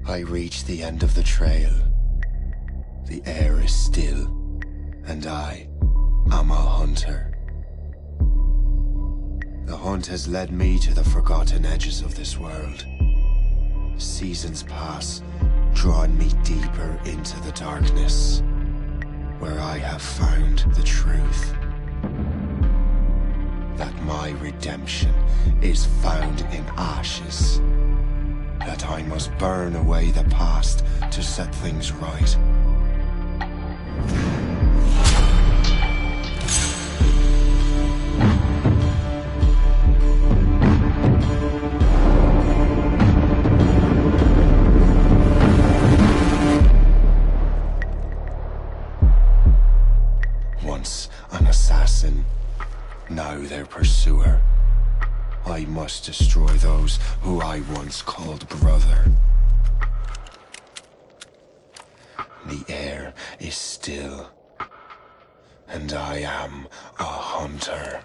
I reach the end of the trail. The air is still, and I am a hunter. The hunt has led me to the forgotten edges of this world. Seasons pass, drawing me deeper into the darkness, where I have found the truth. That my redemption is found in ashes. That I must burn away the past to set things right. Once an assassin, now their pursuer. I must destroy those who I once called brother. The air is still, and I am a hunter.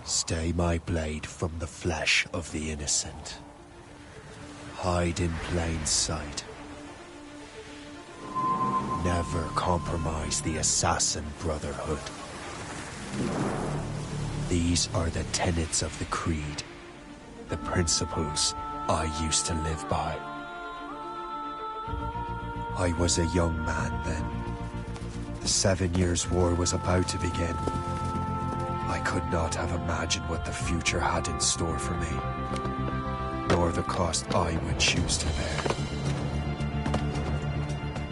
Stay my blade from the flesh of the innocent. Hide in plain sight. Never compromise the Assassin Brotherhood. These are the tenets of the Creed, the principles I used to live by. I was a young man then. The 7 Years' War was about to begin. I could not have imagined what the future had in store for me, nor the cost I would choose to bear.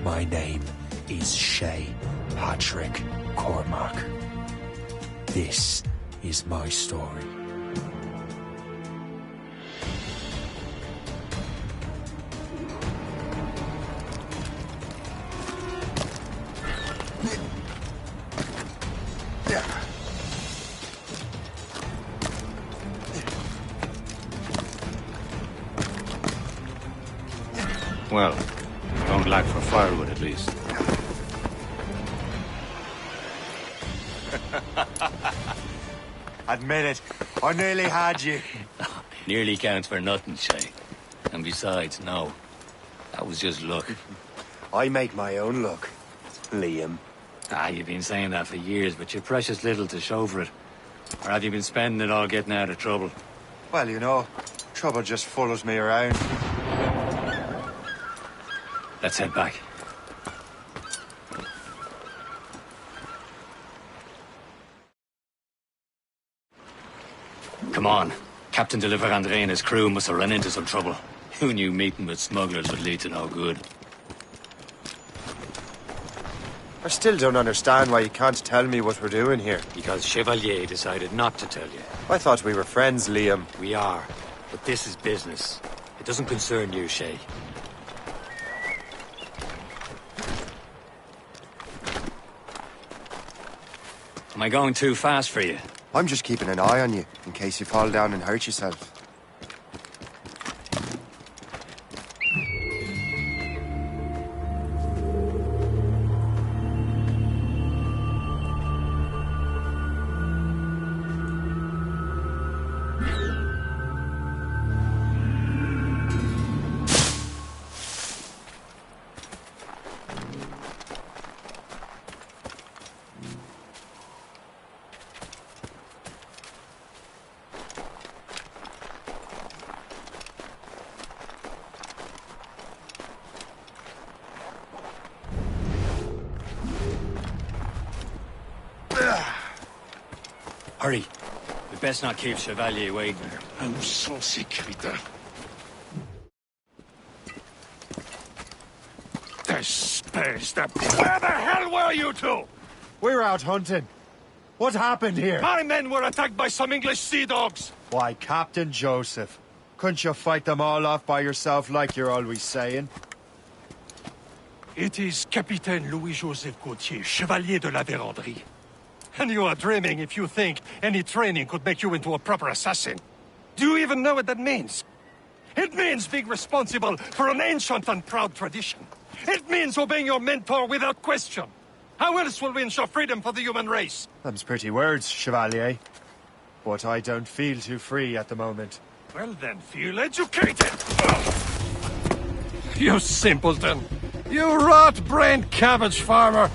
My name is Shay Patrick Cormac. This is my story. Well, don't lack for firewood at least. Admit it, I nearly had you. Nearly counts for nothing, Shay. And besides, no. That was just luck. I make my own luck, Liam. You've been saying that for years, but you're precious little to show for it. Or have you been spending it all getting out of trouble? Well, you know, trouble just follows me around. Let's head back. on. Captain de Liverandre and his crew must have run into some trouble. Who knew meeting with smugglers would lead to no good? I still don't understand why you can't tell me what we're doing here. Because Chevalier decided not to tell you. I thought we were friends, Liam. We are, but this is business. It doesn't concern you, Shay. Am I going too fast for you? I'm just keeping an eye on you, in case you fall down and hurt yourself. Hurry. We'd best not keep Chevalier waiting. Nous sans sécurité. Space that. Where the hell were you two? We're out hunting. What happened here? My men were attacked by some English sea dogs. Why, Captain Joseph. Couldn't you fight them all off by yourself like you're always saying? It is Capitaine Louis-Joseph Gauthier, Chevalier de la Vérendrye. And you are dreaming if you think any training could make you into a proper assassin. Do you even know what that means? It means being responsible for an ancient and proud tradition. It means obeying your mentor without question. How else will we ensure freedom for the human race? Them's pretty words, Chevalier. But I don't feel too free at the moment. Well then, feel educated! You simpleton! You rot-brained cabbage farmer!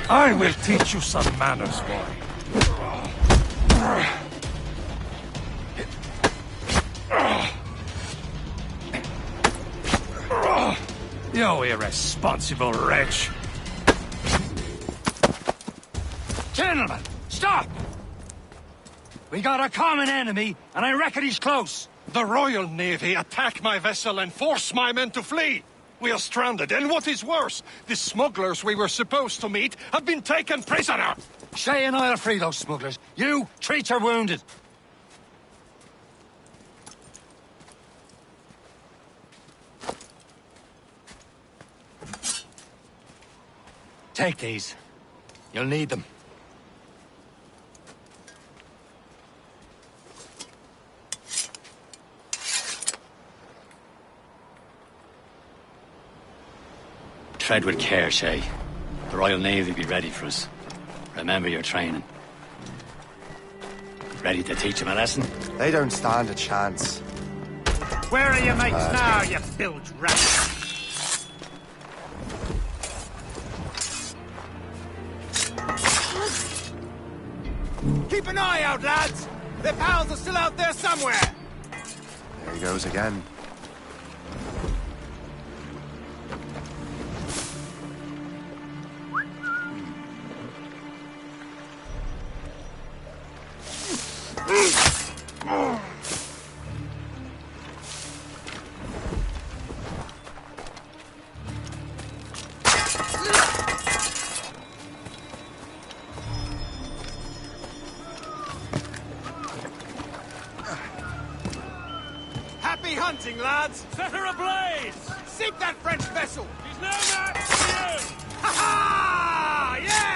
I will teach you some manners, boy. You irresponsible wretch! Gentlemen, stop! We got a common enemy, and I reckon he's close. The Royal Navy attack my vessel and force my men to flee. We are stranded, and what is worse, the smugglers we were supposed to meet have been taken prisoner. Shay and I'll free those smugglers. You, treat your wounded. Take these. You'll need them. Tread with care, Shay. The Royal Navy be ready for us. Remember your training. Ready to teach them a lesson? They don't stand a chance. Where are your mates now, you bilge rat? Keep an eye out, lads! Their pals are still out there somewhere! There he goes again. Happy hunting, lads! Set her ablaze! Sink that French vessel! He's no match for you! Ha ha! Yeah!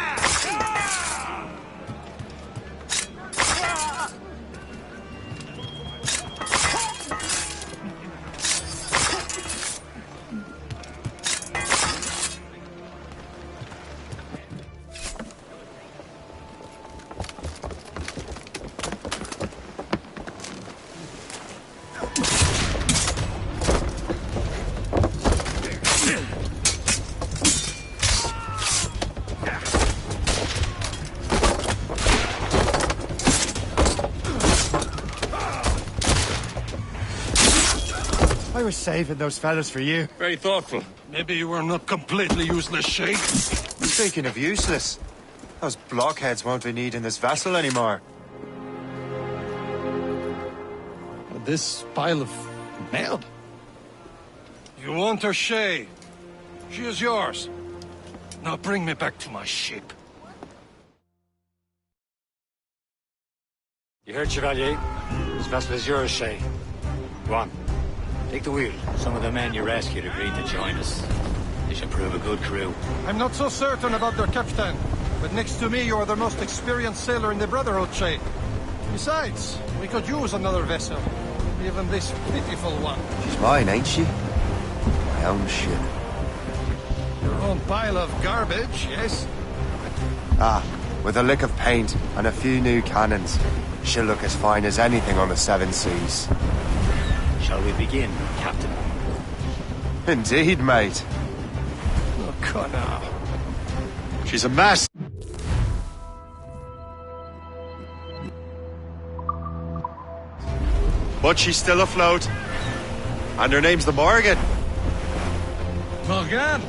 I was saving those fellas for you. Very thoughtful. Maybe you were not completely useless, Shay. Speaking of useless, those blockheads won't be needing this vessel anymore. This pile of merde? You want her, Shay? She is yours. Now bring me back to my ship. You heard, Chevalier? This vessel is yours, Shay. Go on. Take the wheel. Some of the men you rescued agreed to join us. They should prove a good crew. I'm not so certain about their captain, but next to me you are the most experienced sailor in the Brotherhood, Shay. Besides, we could use another vessel. Even this pitiful one. She's mine, ain't she? My own ship. Your own pile of garbage, yes? Ah, with a lick of paint and a few new cannons, she'll look as fine as anything on the Seven Seas. Shall we begin, Captain? Indeed, mate. Oh, Connor. She's a mess. But she's still afloat. And her name's the Morgan. Morgan?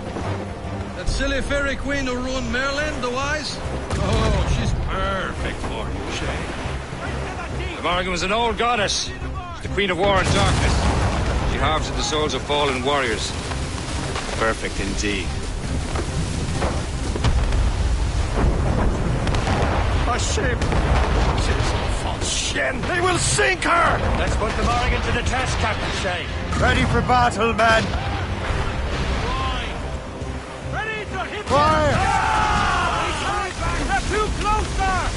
That silly fairy queen who ruined Merlin, the wise? Oh, she's perfect for you, Shay. The Morgan was an old goddess. The Queen of War and Darkness. She harvested the souls of fallen warriors. Perfect indeed. A ship! She's a false shin! They will sink her! Let's put the Morgan to the test, Captain Shay. Ready for battle, men! Ready to hit Fire! They're too close, sir!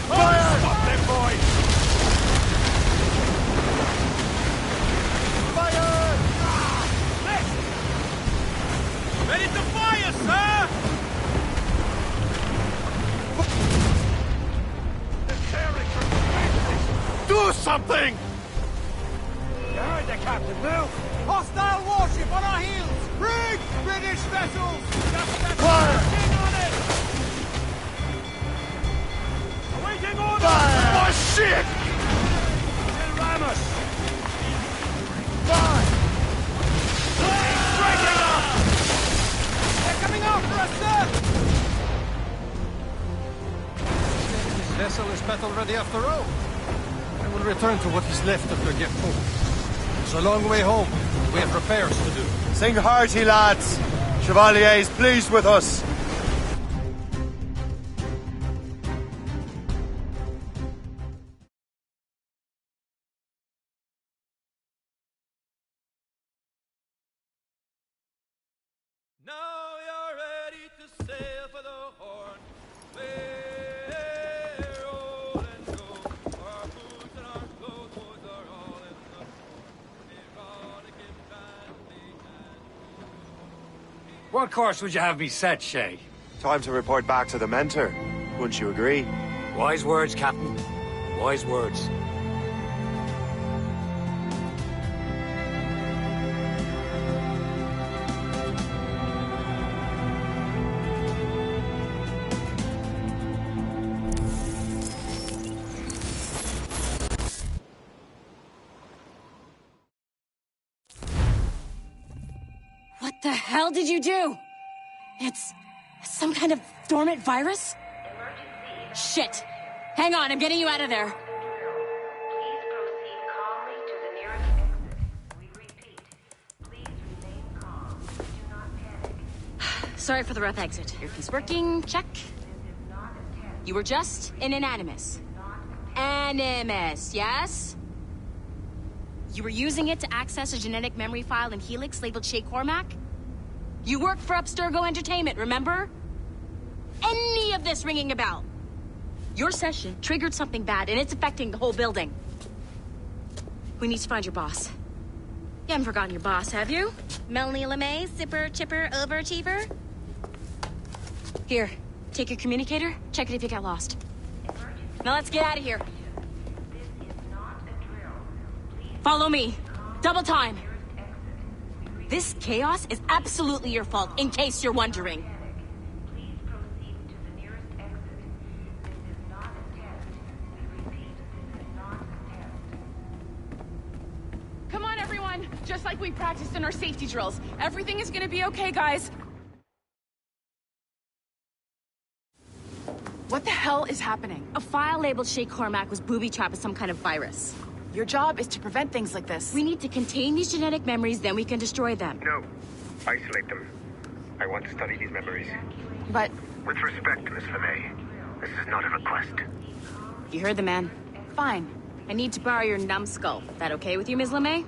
Fire! Stop them, boys! Fire! Ready to fire, sir! Do something! You heard the captain, move! Hostile warship on our heels! Brig! British vessels! Fire! On it! Awaiting order! Oh, shit! They'll ram us! Fire! Breaking up! They're coming after us, sir! This vessel is battle ready after all. I will return to what is left of the Gerfaut. It's a long way home. We have repairs to do. Sing hearty, lads. Chevalier is pleased with us. Now you're ready to sail for the Horn. We're old and go. Our boots and our clothes are all in the erotic and badly and What course would you have me set, Shay? Time to report back to the mentor. Wouldn't you agree? Wise words, Captain. Wise words. What the hell did you do? It's some kind of dormant virus? Shit! Hang on, I'm getting you out of there. Please proceed calmly to the nearest exit. We repeat, please remain calm. Do not panic. Sorry for the rough exit. Earpiece working, check. This is not a test. You were just in an Animus. Animus, yes? You were using it to access a genetic memory file in Helix labeled Shay Cormac? You worked for Abstergo Entertainment, remember? Any of this ringing a bell? Your session triggered something bad, and it's affecting the whole building. We need to find your boss. You haven't forgotten your boss, have you? Melanie LeMay, zipper, chipper, overachiever? Here, take your communicator, check it if you got lost. Now let's get out of here. This is not a drill. Please Follow me. Double time. This chaos is absolutely your fault, in case you're wondering. please proceed to the nearest exit. This is not a test. We repeat, this is not a test. Come on, everyone. just like we practiced in our safety drills. Everything is gonna be okay, guys. What the hell is happening? A file labeled Shay Cormac was booby-trapped with some kind of virus. Your job is to prevent things like this. We need to contain these genetic memories, then we can destroy them. No. Isolate them. I want to study these memories. But... With respect, Miss LeMay, this is not a request. You heard the man. fine. I need to borrow your numbskull. That okay with you, Ms. LeMay?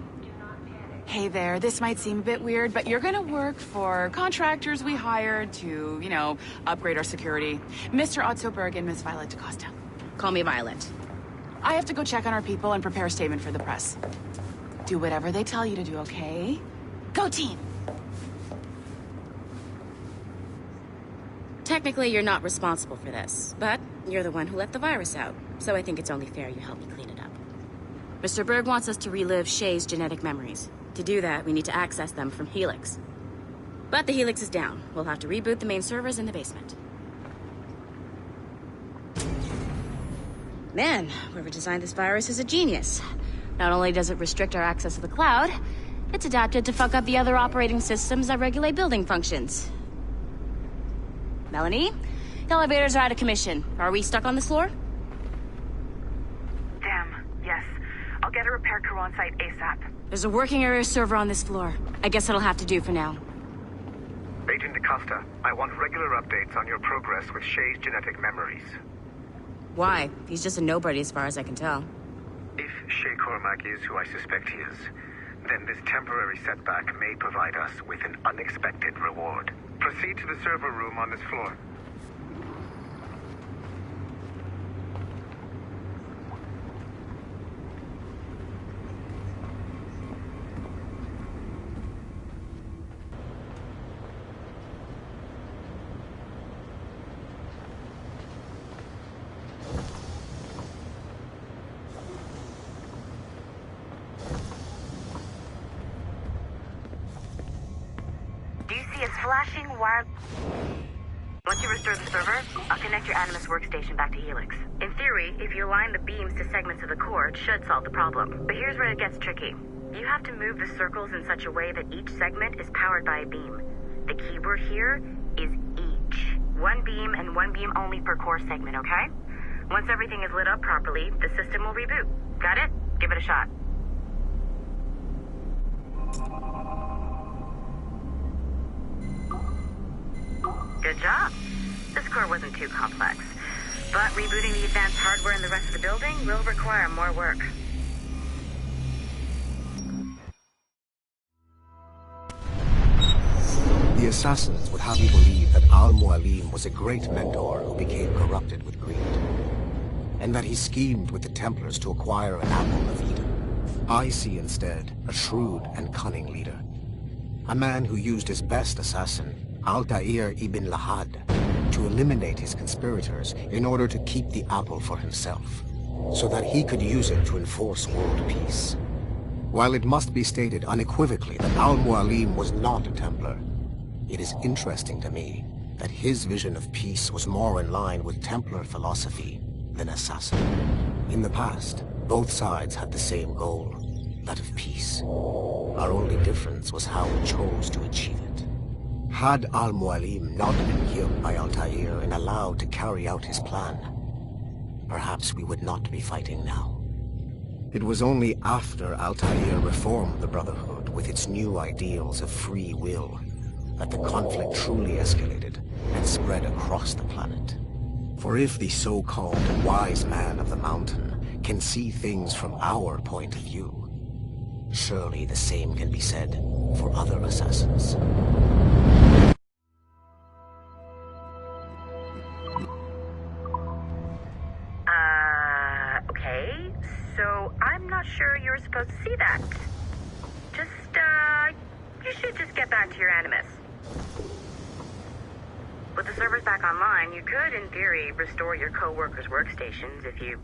Hey there, this might seem a bit weird, but you're gonna work for contractors we hired to, you know, upgrade our security. Mr. Otto Berg and Miss Violet DaCosta. Call me Violet. I have to go check on our people and prepare a statement for the press. Do whatever they tell you to do, okay? Go team! Technically, you're not responsible for this, but you're the one who let the virus out, so I think it's only fair you help me clean it up. Mr. Berg wants us to relive Shay's genetic memories. To do that, we need to access them from Helix. But the Helix is down. We'll have to reboot the main servers in the basement. Man, whoever designed this virus is a genius. Not only does it restrict our access to the cloud, it's adapted to fuck up the other operating systems that regulate building functions. Melanie? The elevators are out of commission. Are we stuck on this floor? Damn, yes. I'll get a repair crew on site ASAP. There's a working area server on this floor. I guess that'll have to do for now. Agent DaCosta, I want regular updates on your progress with Shay's genetic memories. Why? He's just a nobody as far as I can tell. If Shay Cormac is who I suspect he is, then this temporary setback may provide us with an unexpected reward. Proceed to the server room on this floor. Flashing wire. Once you restore the server, I'll connect your Animus workstation back to Helix. In theory, if you align the beams to segments of the core, it should solve the problem. But here's where it gets tricky. You have to move the circles in such a way that each segment is powered by a beam. The keyword here is each. One beam and one beam only per core segment, okay? Once everything is lit up properly, the system will reboot. Got it? Give it a shot. Good job. This core wasn't too complex, but rebooting the advanced hardware in the rest of the building will require more work. The assassins would have you believe that Al-Mualim was a great mentor who became corrupted with greed, and that he schemed with the Templars to acquire an apple of Eden. I see instead a shrewd and cunning leader, a man who used his best assassin, Altair ibn Lahad, to eliminate his conspirators in order to keep the apple for himself, so that he could use it to enforce world peace. While it must be stated unequivocally that Al-Mualim was not a Templar, it is interesting to me that his vision of peace was more in line with Templar philosophy than assassin. In the past, both sides had the same goal, that of peace. Our only difference was how we chose to achieve it. Had Al-Mualim not been killed by Altair and allowed to carry out his plan, perhaps we would not be fighting now. It was only after Altair reformed the Brotherhood with its new ideals of free will that the conflict truly escalated and spread across the planet. For if the so-called wise man of the mountain can see things from our point of view, surely the same can be said for other assassins. Okay, so I'm not sure you were supposed to see that. You should just get back to your Animus. With the servers back online, you could, in theory, restore your co-workers' workstations if you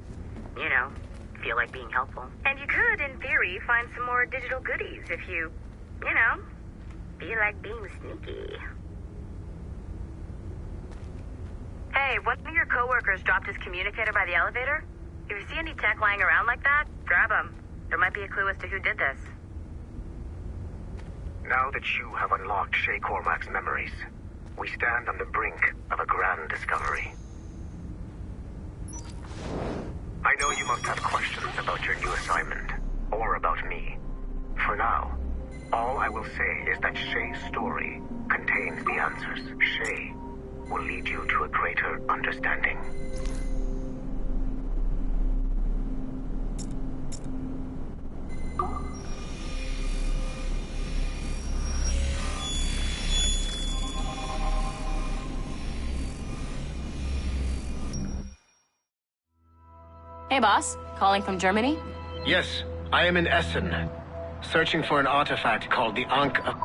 feel like being helpful. And you could, in theory, find some more digital goodies if you feel like being sneaky. Hey, one of your co-workers dropped his communicator by the elevator. If you see any tech lying around like that, grab them. There might be a clue as to who did this. Now that you have unlocked Shay Cormac's memories, we stand on the brink of a grand discovery. I know you must have questions about your new assignment, or about me. For now, all I will say is that Shay's story contains the answers. Shay will lead you to a greater understanding. Hey, boss. Calling from Germany? Yes, I am in Essen, searching for an artifact called the Ankh of...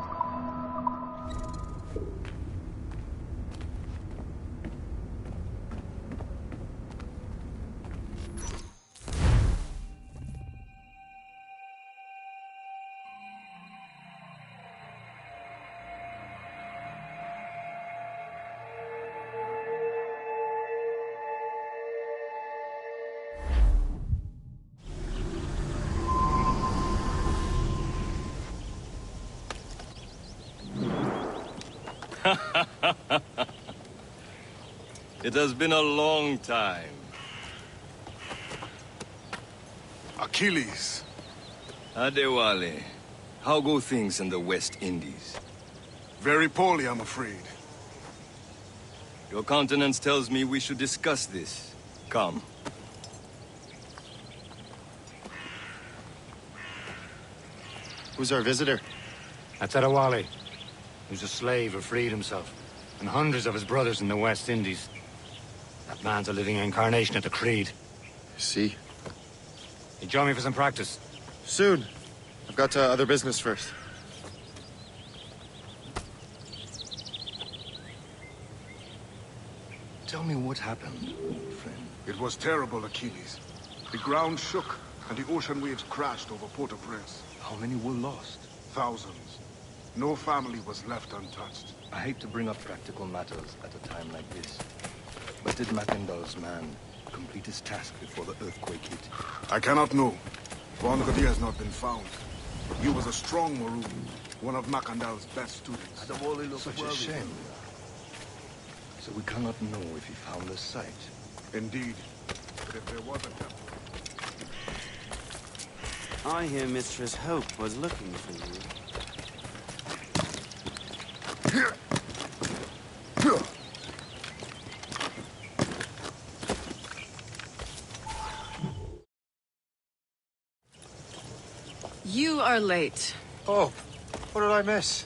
It has been a long time. Achilles. Adewale, how go things in the West Indies? Very poorly, I'm afraid. Your countenance tells me we should discuss this. Come. Who's our visitor? That's Adewale, who's a slave who freed himself, and hundreds of his brothers in the West Indies. That man's a living incarnation of the Creed. See? You join me for some practice? Soon. I've got other business first. Tell me what happened, friend. It was terrible, Achilles. The ground shook, and the ocean waves crashed over Port-au-Prince. How many were lost? Thousands. No family was left untouched. I hate to bring up practical matters at a time like this. But did Mackandal's man complete his task before the earthquake hit? I cannot know. Bongodia has not been found. He was a strong Maroon, one of Mackandal's best students. Such a shame. So we cannot know if he found the site. Indeed. But if there was a temple... I hear Mistress Hope was looking for you. You are late. Oh, what did I miss?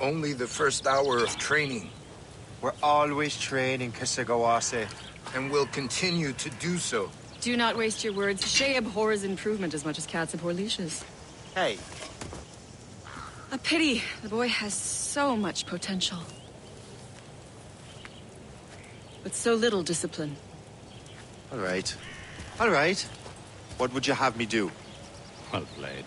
Only the first hour of training. We're always training, Kisagawase. And will continue to do so. Do not waste your words. Shay abhors improvement as much as cats abhor leashes. Hey. A pity. The boy has so much potential. But so little discipline. All right. All right. What would you have me do? Well played.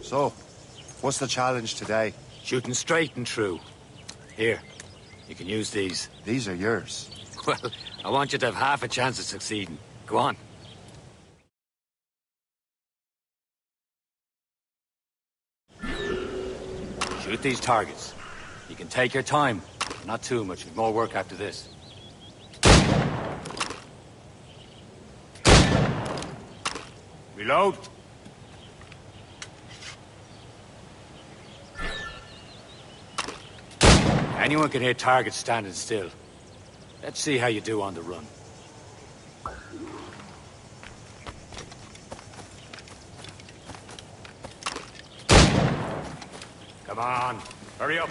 So, what's the challenge today? Shooting straight and true. Here, you can use these. These are yours. Well, I want you to have half a chance of succeeding. Go on. Shoot these targets. You can take your time. Not too much. We've more work after this. Reload. Anyone can hit targets standing still. Let's see how you do on the run. Come on, hurry up.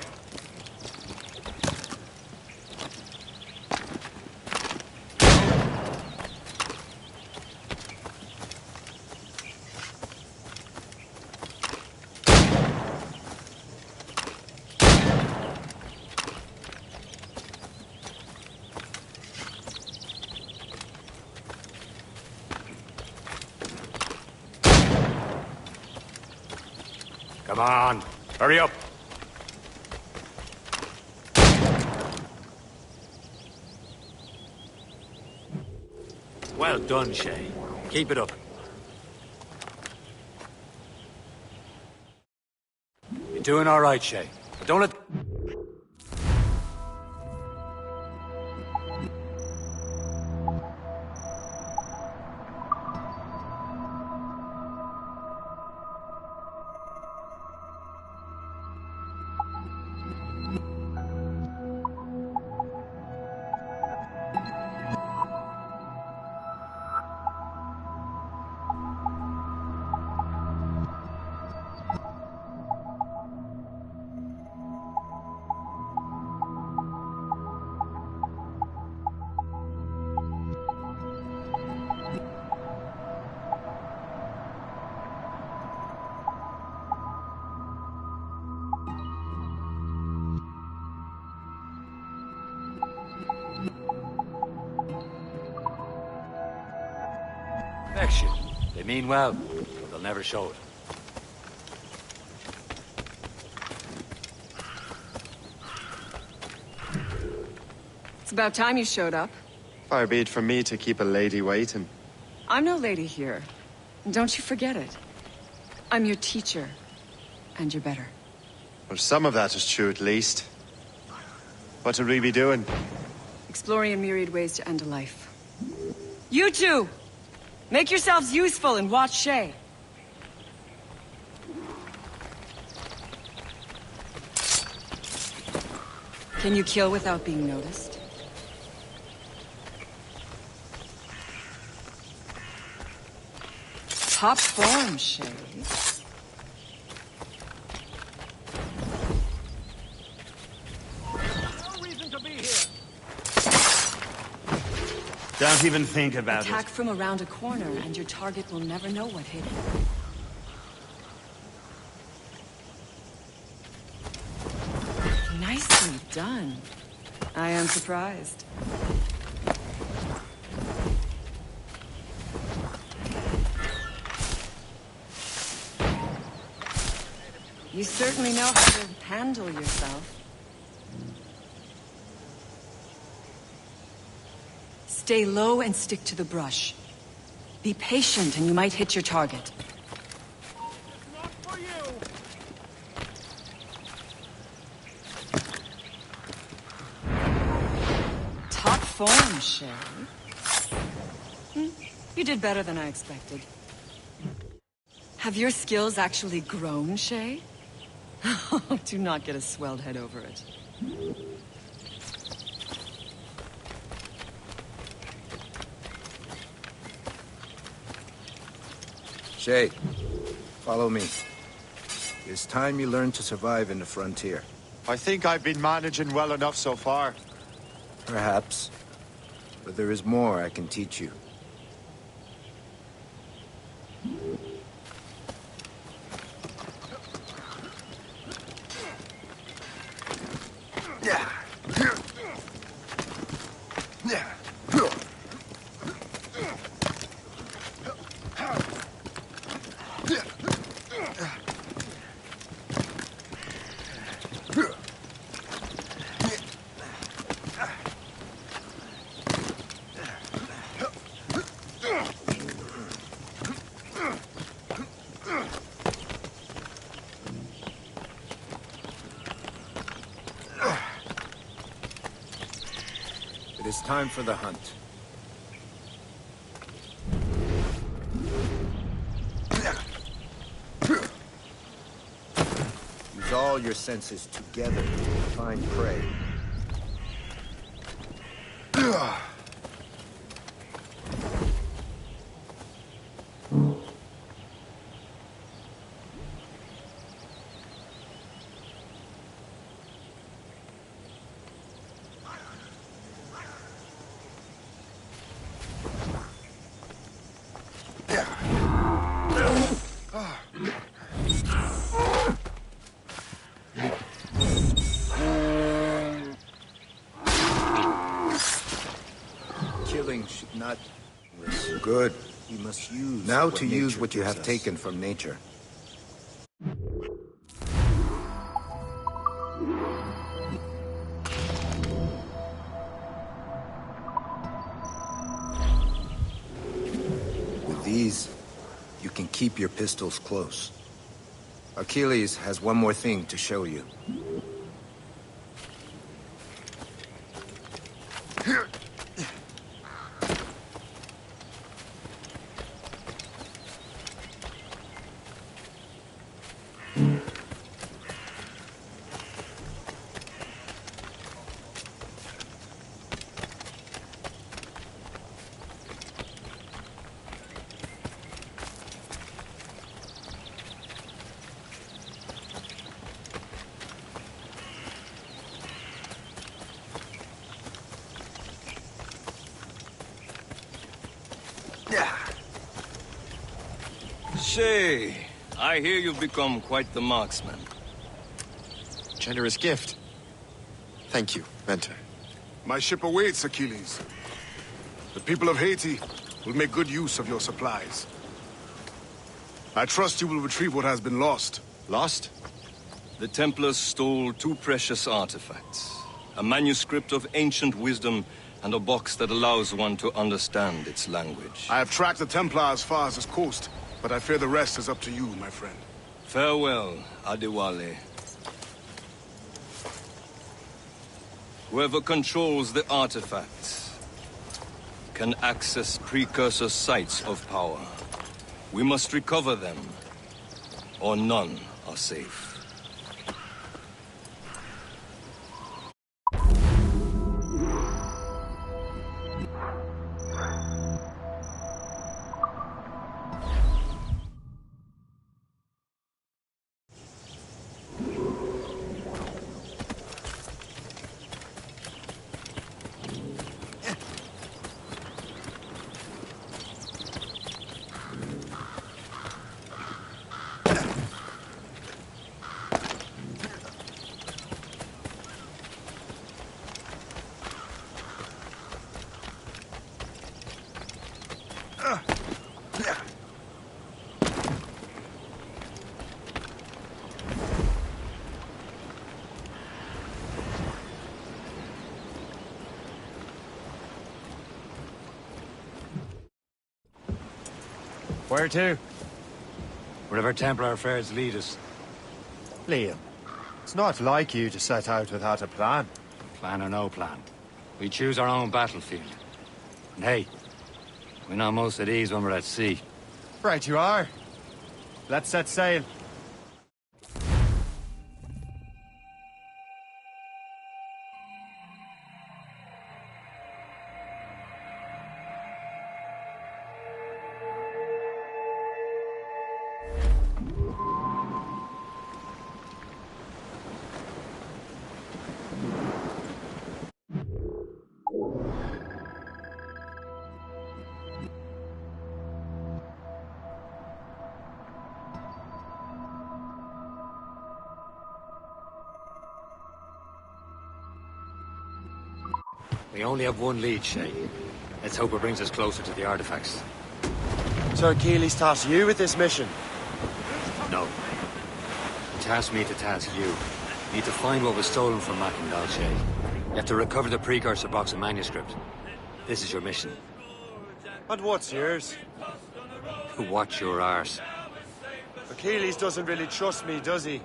Come on, hurry up. Well done, Shay. Keep it up. You're doing all right, Shay. But don't let... Affection. They mean well, but they'll never show it. It's about time you showed up. Far be it from me to keep a lady waiting. I'm no lady here. And don't you forget it. I'm your teacher. And you're better. Well, some of that is true at least. What would we be doing? Exploring a myriad ways to end a life. You two! Make yourselves useful and watch Shay. Can you kill without being noticed? Top form, Shay. No reason to be here. Don't even think about Attack from around a corner, and your target will never know what hit it. Nicely done. I am surprised. You certainly know how to handle yourself. Stay low and stick to the brush. Be patient and you might hit your target. Top form, Shay. You did better than I expected. Have your skills actually grown, Shay? Do not get a swelled head over it. Shay, follow me. It's time you learn to survive in the frontier. I think I've been managing well enough so far. Perhaps. But there is more I can teach you. It is time for the hunt. Use all your senses together to find prey. Killing should not... Good. You must use... Now to use what you have taken from nature. you can keep your pistols close. Achilles has one more thing to show you. Shay, I hear you've become quite the marksman. Generous gift. Thank you, Mentor. My ship awaits, Achilles. The people of Haiti will make good use of your supplies. I trust you will retrieve what has been lost. Lost? The Templars stole 2 precious artifacts. A manuscript of ancient wisdom and a box that allows one to understand its language. I have tracked the Templar as far as this coast, but I fear the rest is up to you, my friend. Farewell, Adewale. Whoever controls the artifacts can access precursor sites of power. We must recover them, or none are safe. Where to? Wherever Templar affairs lead us. Liam, it's not like you to set out without a plan. Plan or no plan. We choose our own battlefield. And hey, we know most at ease when we're at sea. Right you are. Let's set sail. We only have one lead, Shay. Let's hope it brings us closer to the artifacts. So Achilles tasked you with this mission? No. He tasked me to task you. You need to find what was stolen from Mackendal, Shay. You have to recover the precursor box and manuscript. This is your mission. And what's yours? To watch your arse. Achilles doesn't really trust me, does he?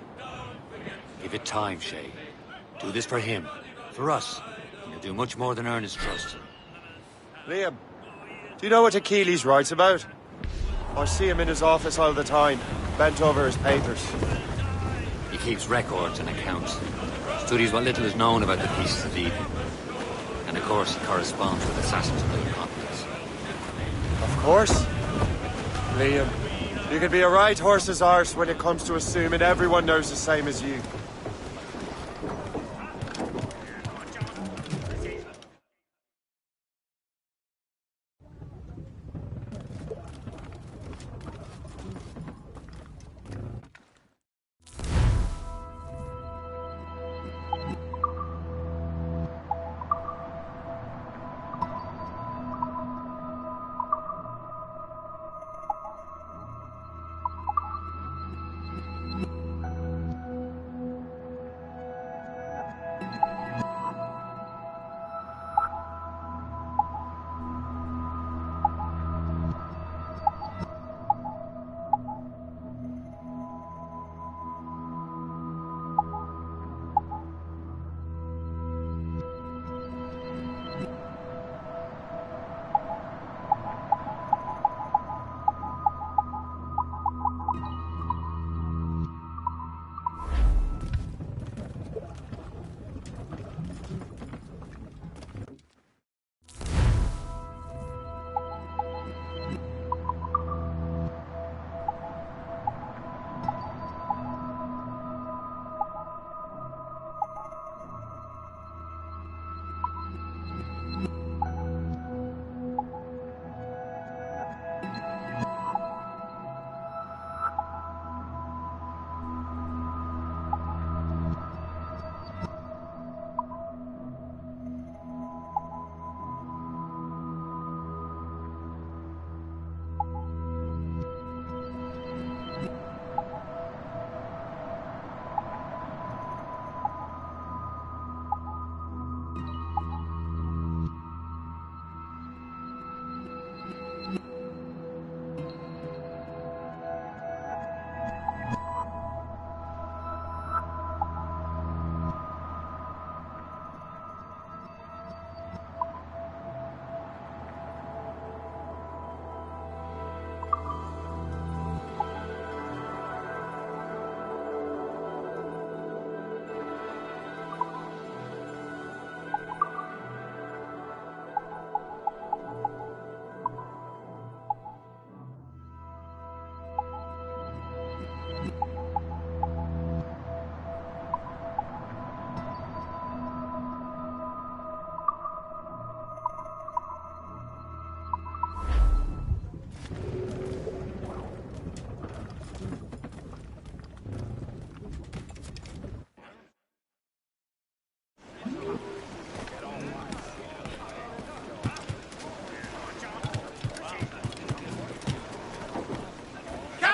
Give it time, Shay. Do this for him. For us. You'll do much more than earn his trust. Liam, do you know what Achilles writes about? I see him in his office all the time, bent over his papers. He keeps records and accounts. Studies what little is known about the pieces of Eden. And of course, he corresponds with assassins of other continents. Of course. Liam, you can be a right horse's arse when it comes to assuming everyone knows the same as you.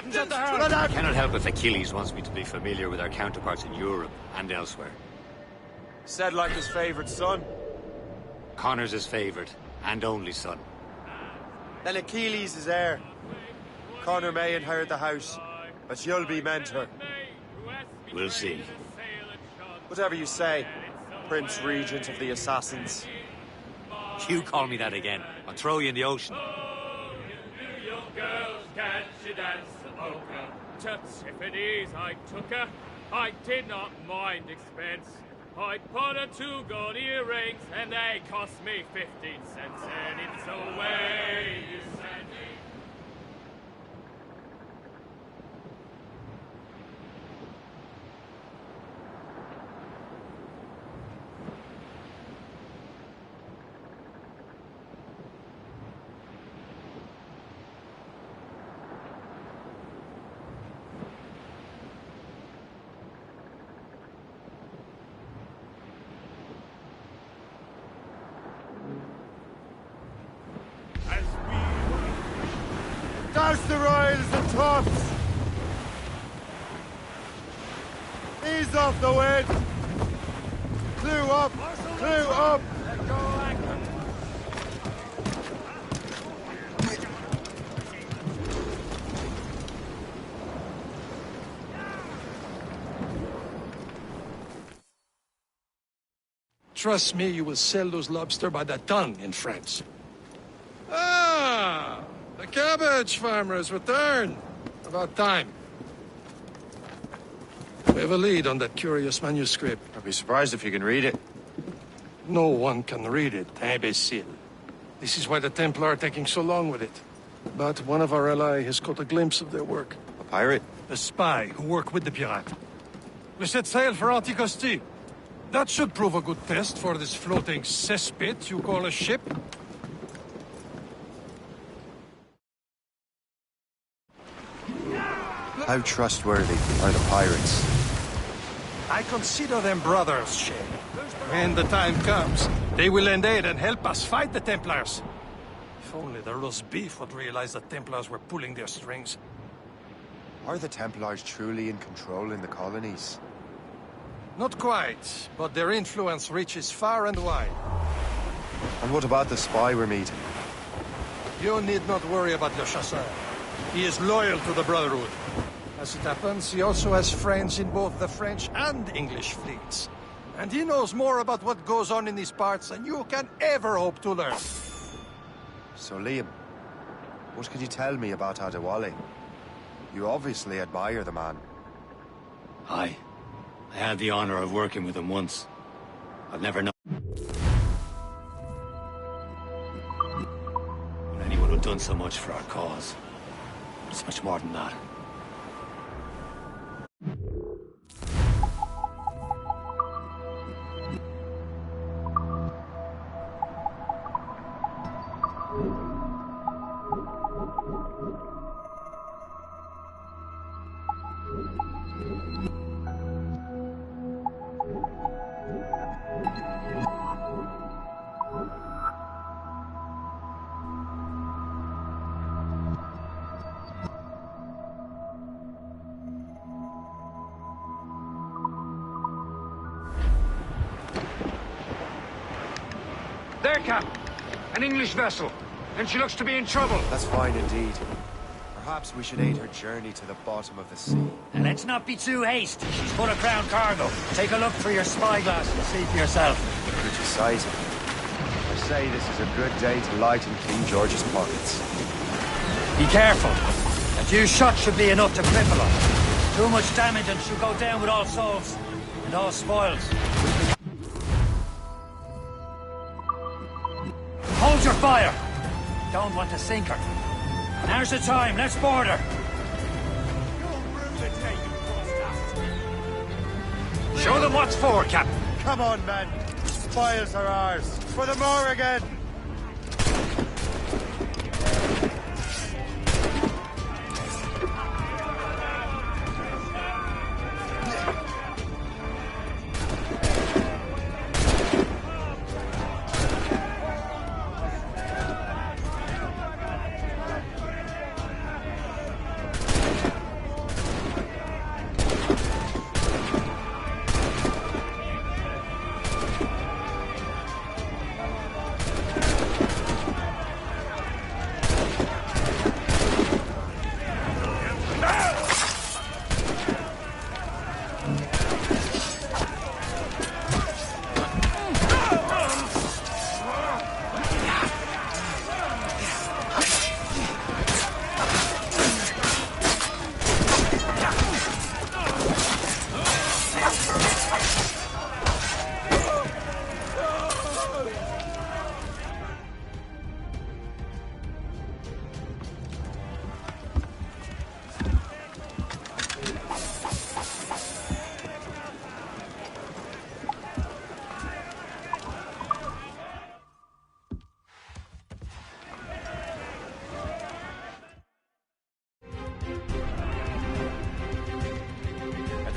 captains at the helm! I cannot help if Achilles wants me to be familiar with our counterparts in Europe and elsewhere. Said like his favorite son. Connor's his favorite and only son. Then Achilles is heir. Connor may inherit the house, but you'll be mentor. We'll see. Whatever you say, Prince Regent of the Assassins. You call me that again, I'll throw you in the ocean. Girls, can she dance the polka? To Tiffany's I took her. I did not mind expense. I put her 2 gold earrings, and they cost me 15 cents, and it's away you send me. Douse the royals and tops! Ease off the wind! Clew up! Clew up! Let go anchor. Trust me, you will sell those lobster by the ton in France. Ah! The cabbage farmers return. About time. We have a lead on that curious manuscript. I'd be surprised if you can read it. No one can read it, imbecile. This is why the Templar are taking so long with it. But one of our allies has caught a glimpse of their work. A pirate? A spy who worked with the pirate. We set sail for Anticosti. That should prove a good test for this floating cesspit you call a ship. How trustworthy are the pirates? I consider them brothers, Shay. When the time comes, they will lend aid and help us fight the Templars. If only the roast beef would realize the Templars were pulling their strings. Are the Templars truly in control in the colonies? Not quite, but their influence reaches far and wide. And what about the spy we're meeting? You need not worry about Le Chasseur. He is loyal to the Brotherhood. As it happens, he also has friends in both the French and English fleets. And he knows more about what goes on in these parts than you can ever hope to learn. So, Liam, what can you tell me about Adewale? You obviously admire the man. Aye. I had the honor of working with him once. I've never known anyone who'd done so much for our cause. It's much more than that. There, Cap. An English vessel. And she looks to be in trouble. That's fine indeed. Perhaps we should aid her journey to the bottom of the sea. And let's not be too hasty. She's full of crown cargo. Take a look through your spyglass and see for yourself. Pretty sight. I say this is a good day to lighten King George's pockets. Be careful. A few shots should be enough to cripple her. Too much damage and she'll go down with all souls. And all spoils. Hold your fire! Don't want to sink her. Now's the time, let's board her! Show them what's for, Captain. Come on, men. Spoils are ours. For the more again.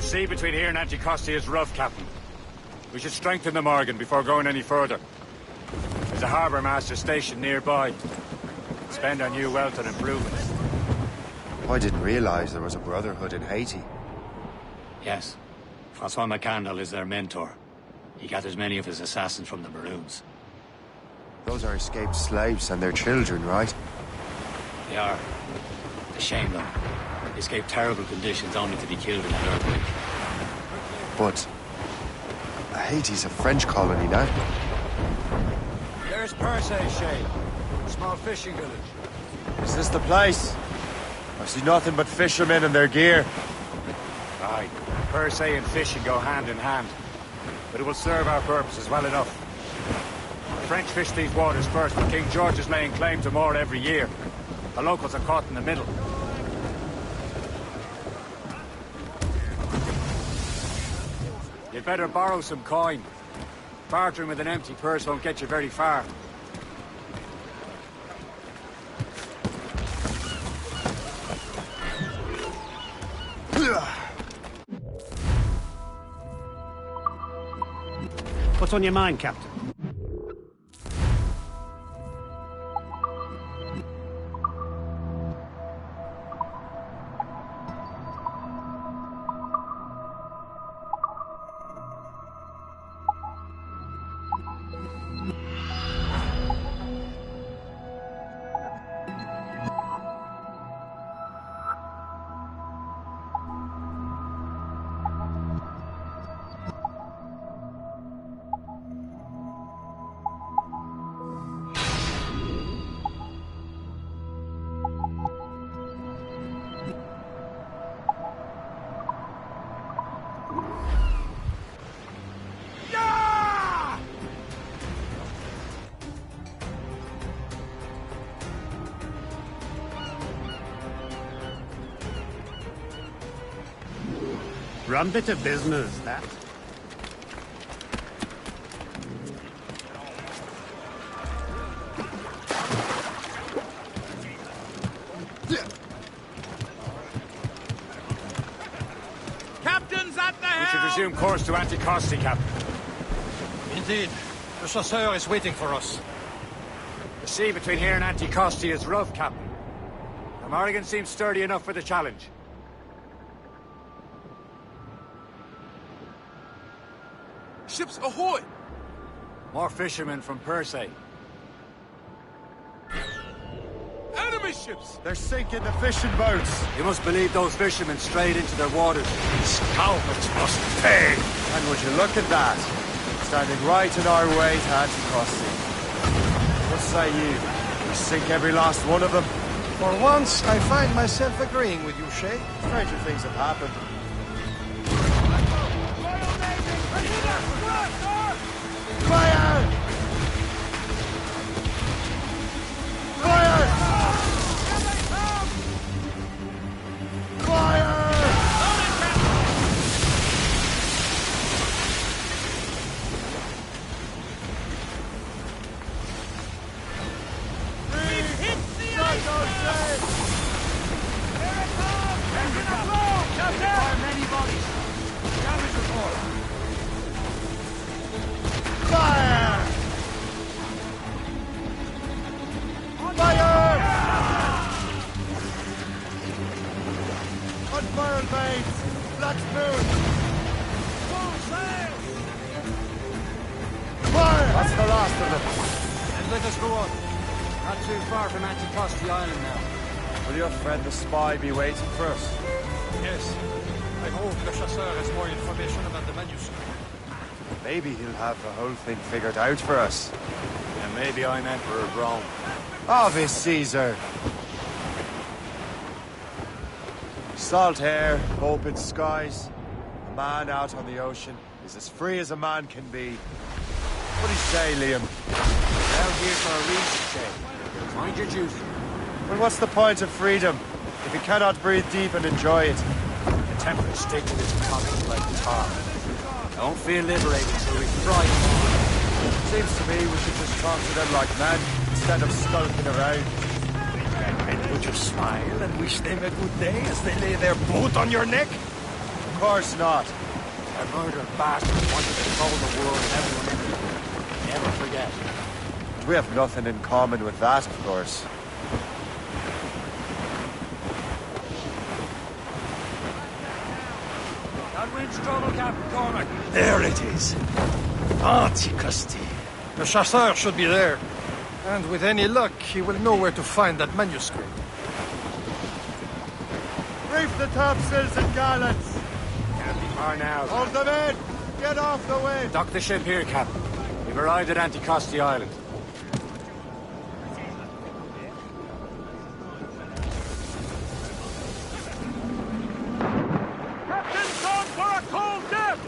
sea between here and Anticosti is rough, Captain. We should strengthen the Morgan before going any further. There's a harbour master station nearby. Spend our new wealth on improvements. I didn't realize there was a brotherhood in Haiti. Yes. Francois McCandle is their mentor. He gathers many of his assassins from the Maroons. Those are escaped slaves and their children, right? They are. It's a shame, though. They escaped terrible conditions only to be killed in an earthquake. But Haiti's a French colony now. There's Percé, Shay. Small fishing village. Is this the place? I see nothing but fishermen and their gear. Aye. Percé and fishing go hand in hand. But it will serve our purposes well enough. The French fish these waters first, but King George is laying claim to more every year. The locals are caught in the middle. You'd better borrow some coin. Bartering with an empty purse won't get you very far. What's on your mind, Captain? Rum bit of business, that. Captain's at the helm! We should resume course to Anticosti, Captain. Indeed. The chasseur is waiting for us. The sea between here and Anticosti is rough, Captain. The Morrigan seems sturdy enough for the challenge. Ships ahoy! More fishermen from Percé. Enemy ships! They're sinking the fishing boats. You must believe those fishermen strayed into their waters. Scalpers must pay! And would you look at that? Standing right in our way to Anticosti. What say you? We sink every last one of them? For once, I find myself agreeing with you, Shay. Stranger things have happened. Fire! Fire! Fire! Many bodies. Damage report. Fire! Fire! Unfurled mains! Black moon! Full sail! Fire! That's the last of them. And let us go on. Not too far from Anticosti Island now. Will your friend the spy be waiting for us? Yes. I hope the chasseur has more information about the manuscript. Maybe he'll have the whole thing figured out for us. And maybe I'm Emperor of Rome. Ave Caesar! Salt air, open skies. A man out on the ocean is as free as a man can be. What do you say, Liam? We're out here for a reason, Shay. Mind your duty. Well, what's the point of freedom if you cannot breathe deep and enjoy it? The Templars stick to this continent like tar. Don't feel liberated till we fry them. Seems to me we should just talk to them like men instead of skulking around. And would you smile and wish them a good day as they lay their boat on your neck? course not. A murdered bastard wanted to control the world and everyone in it. Never forget. We have nothing in common with that, of course. That wind's trouble, Captain Cormac. There it is. Antiquity. The chasseur should be there. And with any luck, he will know where to find that manuscript. Reef the topsails and gallants! Can't be far now. Hold them in! Get off the wind! Dock the ship here, Captain. We've arrived at Anticosti Island. Captain's gone for a cold death!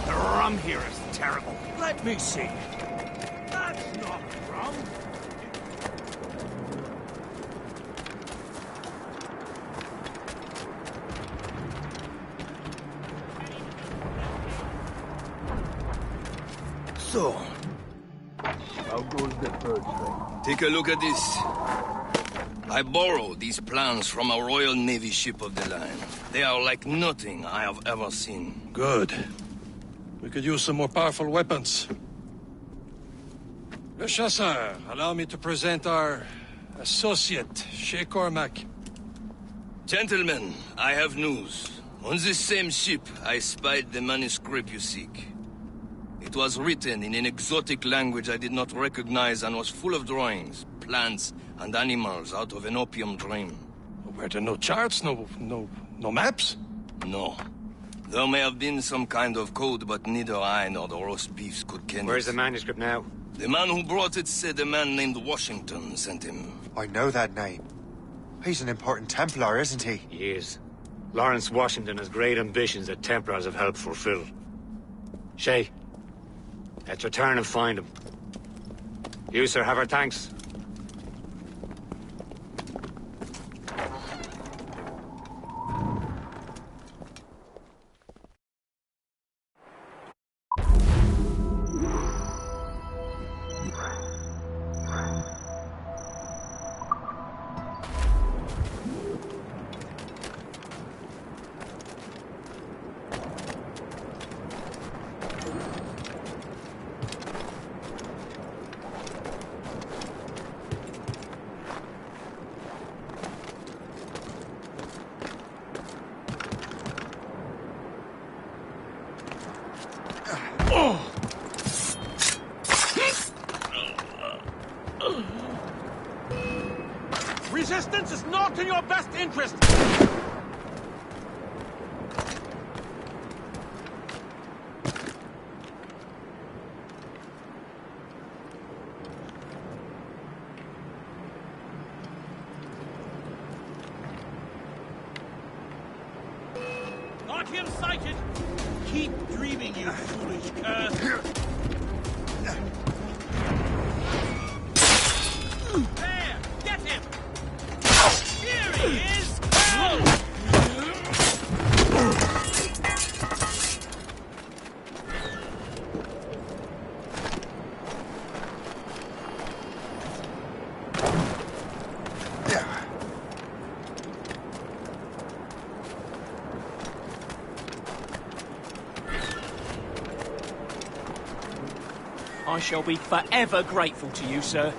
The rum here is terrible. Let me see. That's not rum. So, how goes the third train? Take a look at this. I borrowed these plans from a Royal Navy ship of the line. They are like nothing I have ever seen. Good. We could use some more powerful weapons. Le Chasseur, allow me to present our associate, Shay Cormac. Gentlemen, I have news. On this same ship, I spied the manuscript you seek. It was written in an exotic language I did not recognize and was full of drawings, plants, and animals out of an opium dream. Were there no charts, no maps? No. There may have been some kind of code, but neither I nor the roast beefs could ken it. Where's the manuscript now? The man who brought it said a man named Washington sent him. I know that name. He's an important Templar, isn't he? He is. Lawrence Washington has great ambitions that Templars have helped fulfill. Shay, let's return and find him. You, sir, have our thanks. Resistance is not in your best interest! Got him sighted! Keep dreaming, you foolish cur! There! Get him! Here he is! Help! I shall be forever grateful to you, sir.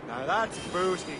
Now that's booty.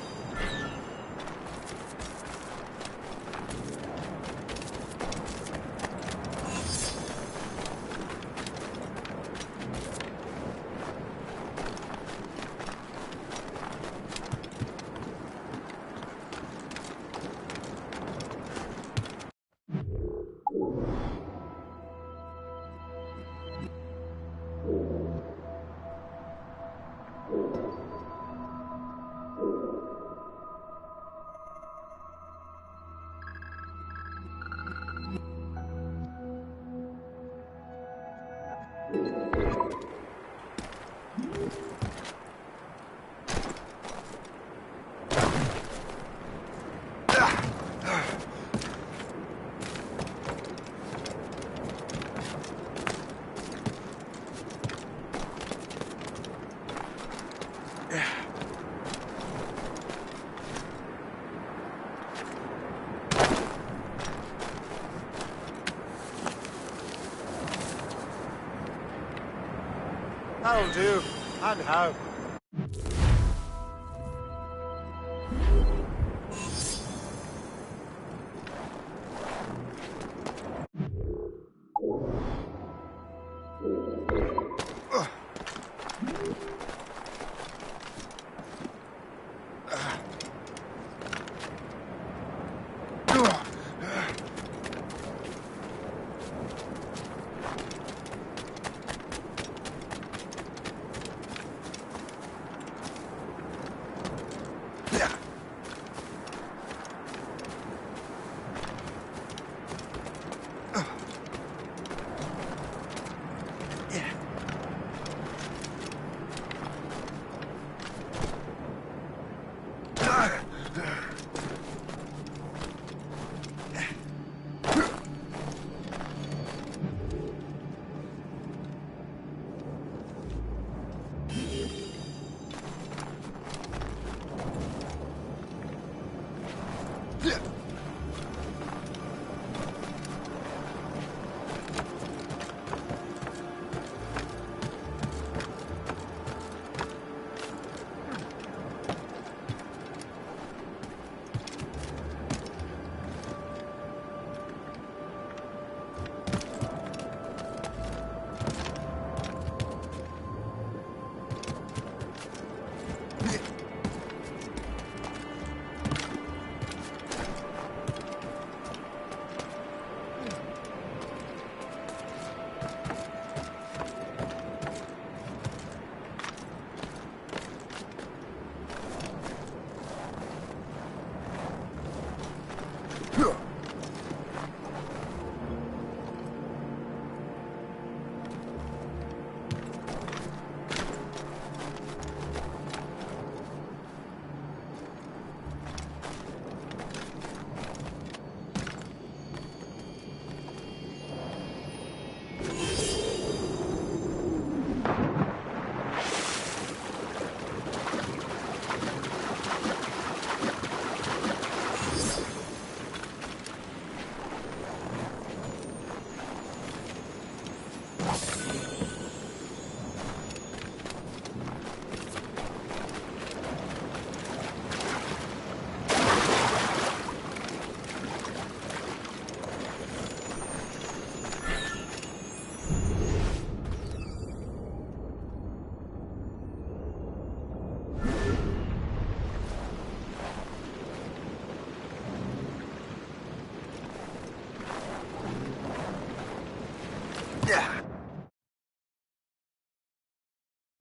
That'll do. And how?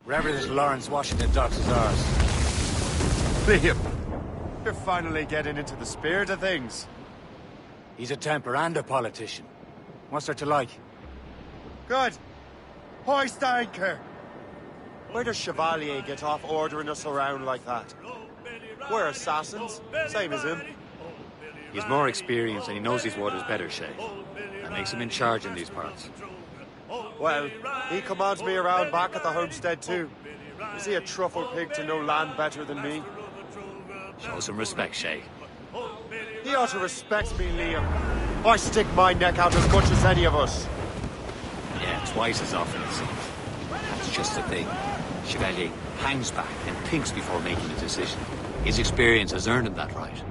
Wherever this Lawrence Washington docks is ours. Liam, you're finally getting into the spirit of things. He's a temper and a politician. What's there to like? Good. Hoist anchor. Where does Chevalier get off ordering us around like that? We're assassins, same as him. He's more experienced and he knows these waters better, Shay. That makes him in charge in these parts. Well, he commands me around back at the homestead too. Is he a truffle pig to know land better than me? Show some respect, Shay. He ought to respect me, Liam. I stick my neck out as much as any of us. Yeah, twice as often it seems. That's just the thing. Chevalier hangs back and thinks before making a decision. His experience has earned him that right.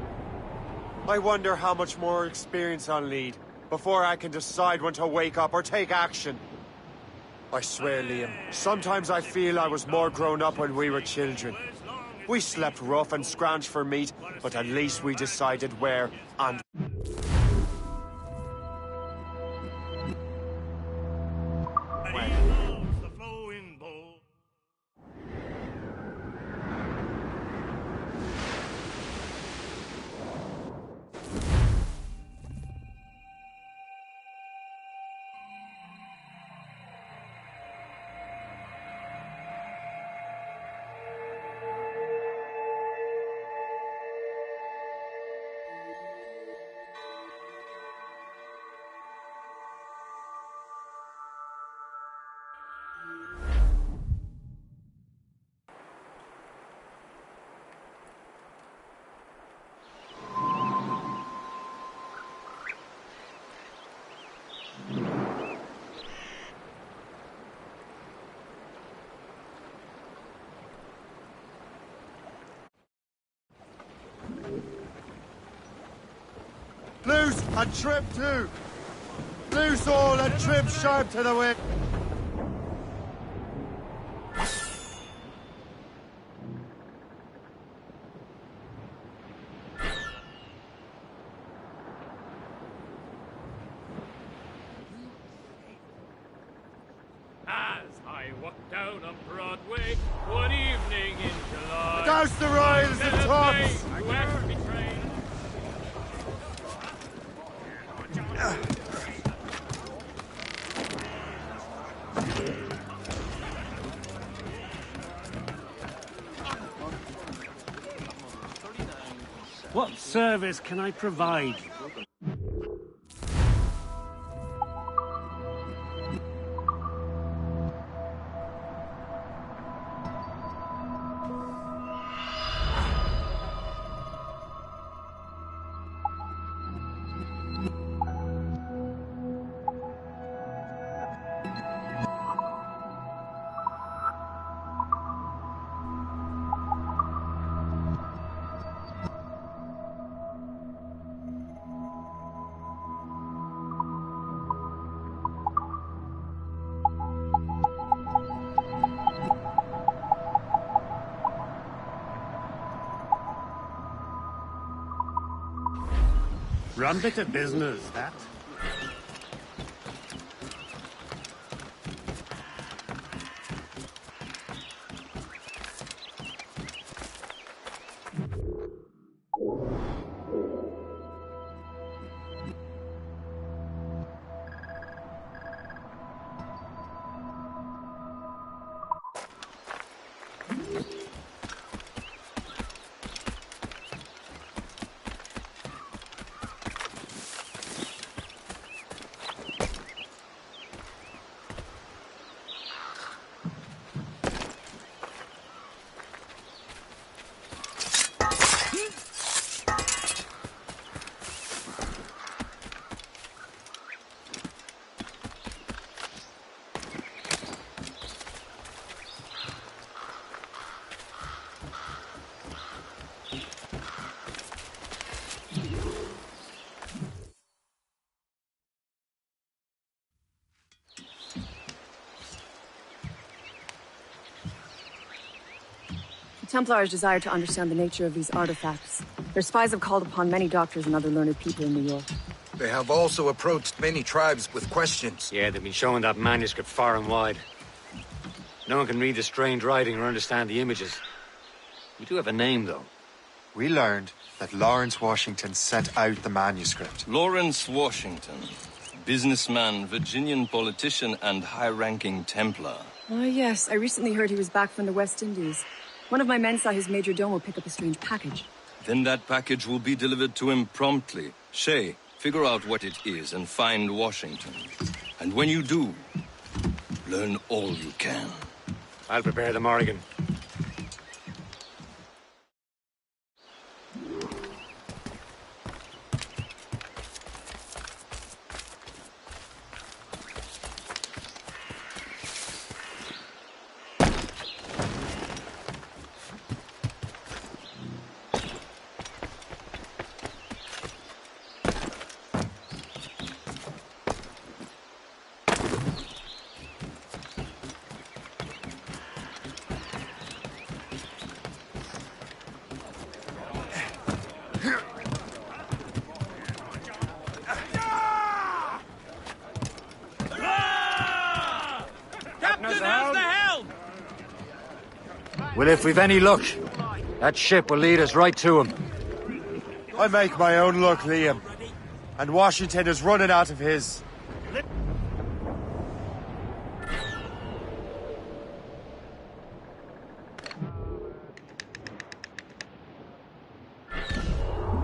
I wonder how much more experience I'll need before I can decide when to wake up or take action. I swear, Liam, sometimes I feel I was more grown up when we were children. We slept rough and scrounged for meat, but at least we decided where and... Loose and trim too! Loose all and trim sharp to the wind! As I walked down on Broadway one evening in July, Douse the rails and tops! What service can I provide? Run bit of business, that. The Templars desire to understand the nature of these artifacts. Their spies have called upon many doctors and other learned people in New York. They have also approached many tribes with questions. Yeah, they've been showing that manuscript far and wide. No one can read the strange writing or understand the images. We do have a name, though. We learned that Lawrence Washington sent out the manuscript. Lawrence Washington. Businessman, Virginian politician, and high-ranking Templar. Ah, yes. I recently heard he was back from the West Indies. One of my men saw his major domo pick up a strange package. Then that package will be delivered to him promptly. Shay, figure out what it is and find Washington. And when you do, learn all you can. I'll prepare the Morrigan. Well, if we've any luck, that ship will lead us right to him. I make my own luck, Liam. And Washington is running out of his.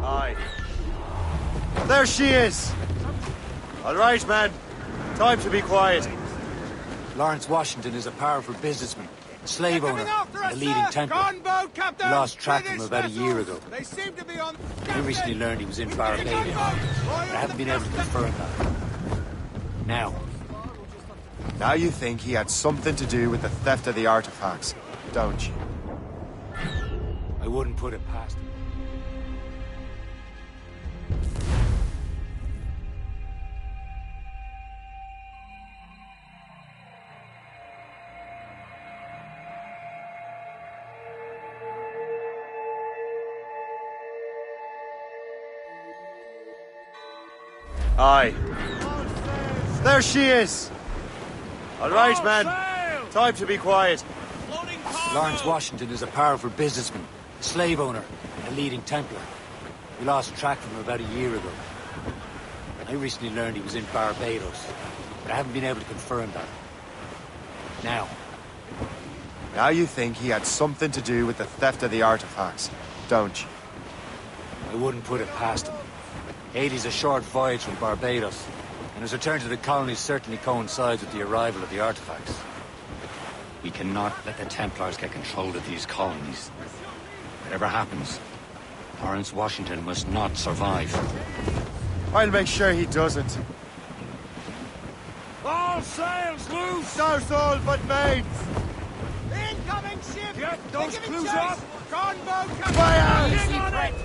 Aye. There she is! All right, man. Time to be quiet. Lawrence Washington is a powerful businessman, a slave owner, and a leading Templar. We lost track of him about a year ago. They seem to be on. I recently learned he was in Barbados, but I haven't been able to confirm that. Now you think he had something to do with the theft of the artifacts, don't you? I wouldn't put it past him. Aye. There she is! All right, man. Time to be quiet. Lawrence Washington is a powerful businessman, a slave owner, and a leading Templar. We lost track of him about a year ago. I recently learned he was in Barbados, but I haven't been able to confirm that. Now you think he had something to do with the theft of the artifacts, don't you? I wouldn't put it past him. Haiti's a short voyage from Barbados, and his return to the colonies certainly coincides with the arrival of the artifacts. We cannot let the Templars get control of these colonies. Whatever happens, Lawrence Washington must not survive. I'll make sure he doesn't. All sails loose! South all but mates! Incoming ship! Get those crews up! Gunboat coming! Fire! Getting on it!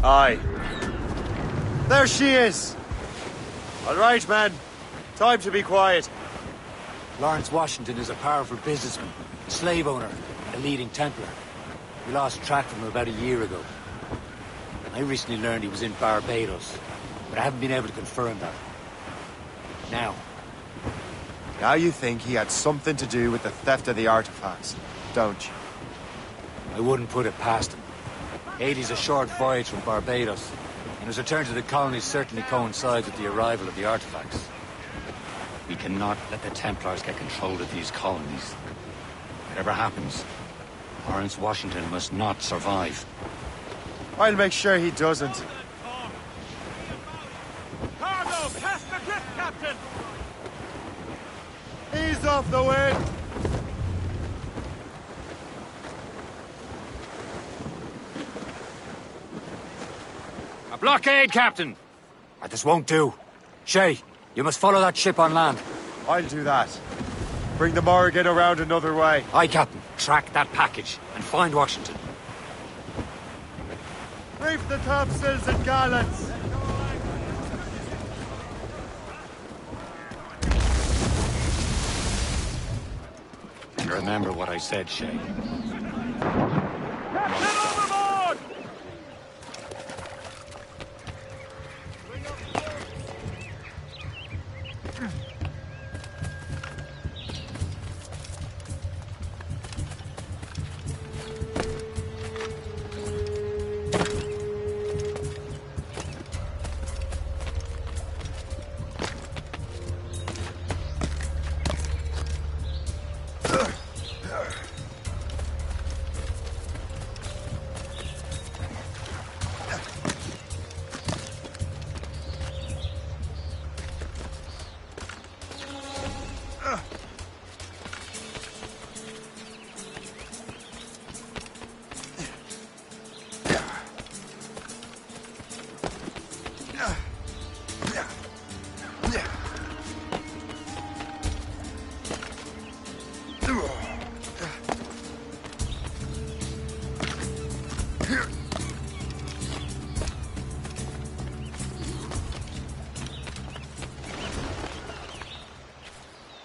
Aye. There she is! All right, man. Time to be quiet. Lawrence Washington is a powerful businessman, a slave owner, and a leading Templar. We lost track of him about a year ago. I recently learned he was in Barbados, but I haven't been able to confirm that. Now you think he had something to do with the theft of the artifacts, don't you? I wouldn't put it past him. Haiti's a short voyage from Barbados, and his return to the colonies certainly coincides with the arrival of the artifacts. We cannot let the Templars get control of these colonies. Whatever happens, Lawrence Washington must not survive. I'll make sure he doesn't. Cargo, cast the grip, Captain! Ease off the wind! A blockade, Captain! This won't do. Shay, you must follow that ship on land. I'll do that. Bring the Morrigan around another way. Aye, Captain. Track that package and find Washington. Reef the topsails and gallants! Remember what I said, Shay.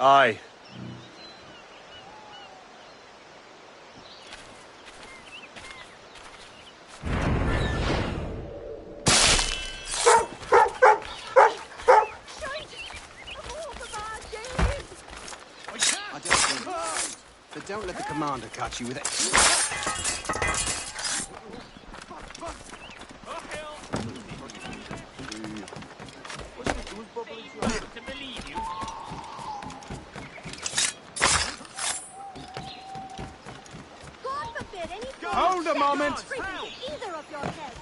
Aye. But don't let the commander catch you with it. Hold a moment! Either of your heads.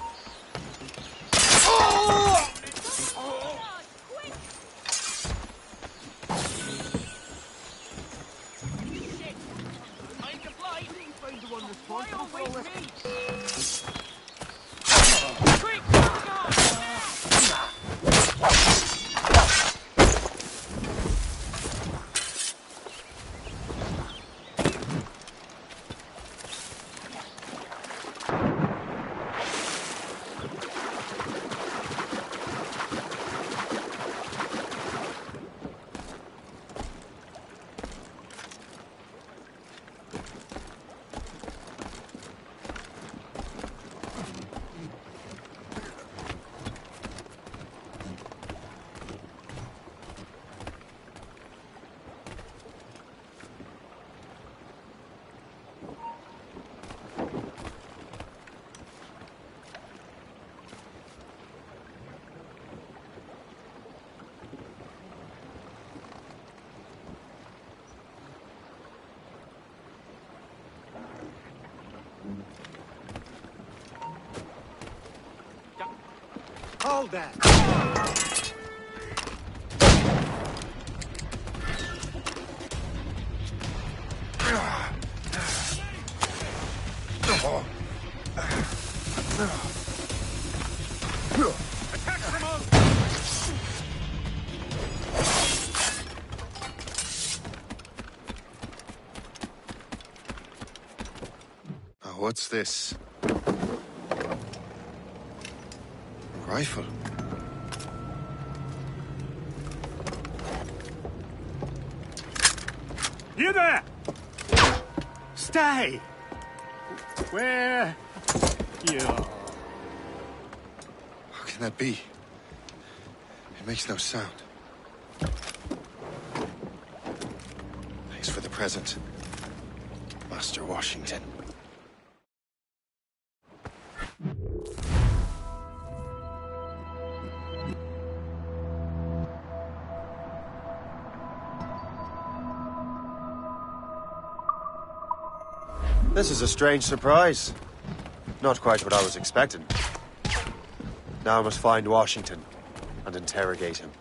Hold that! What's this? Rifle. You there! Stay! Where? You. How can that be? It makes no sound. Thanks for the present, Master Washington. This is a strange surprise. Not quite what I was expecting. Now I must find Washington and interrogate him.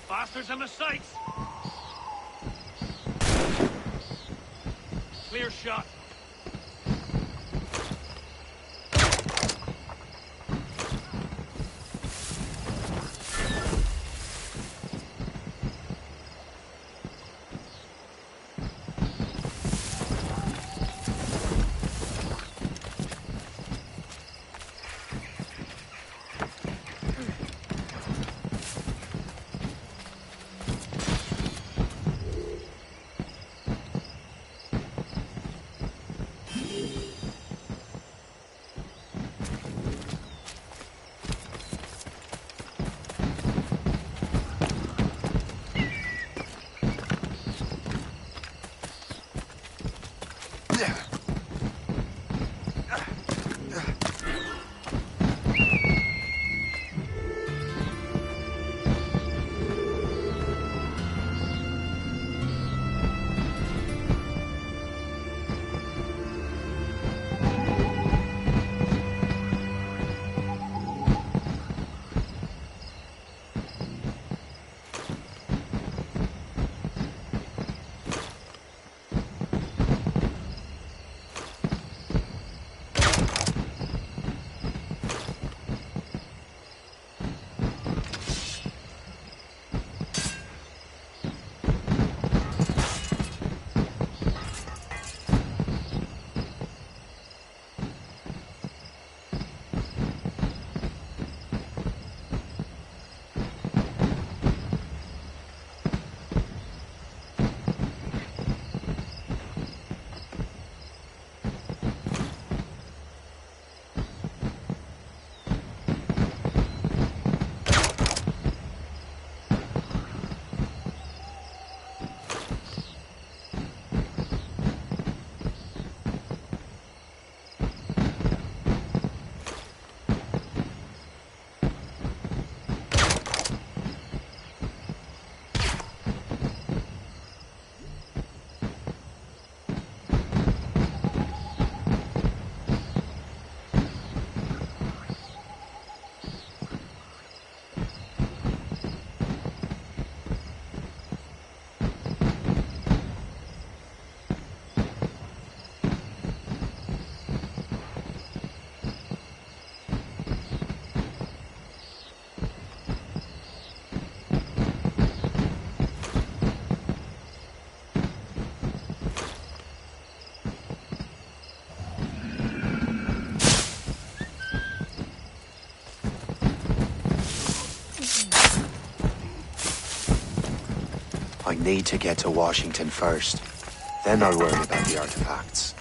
Bastards on the sights! Clear shot. need to get to Washington first. Then I'll worry about the artifacts.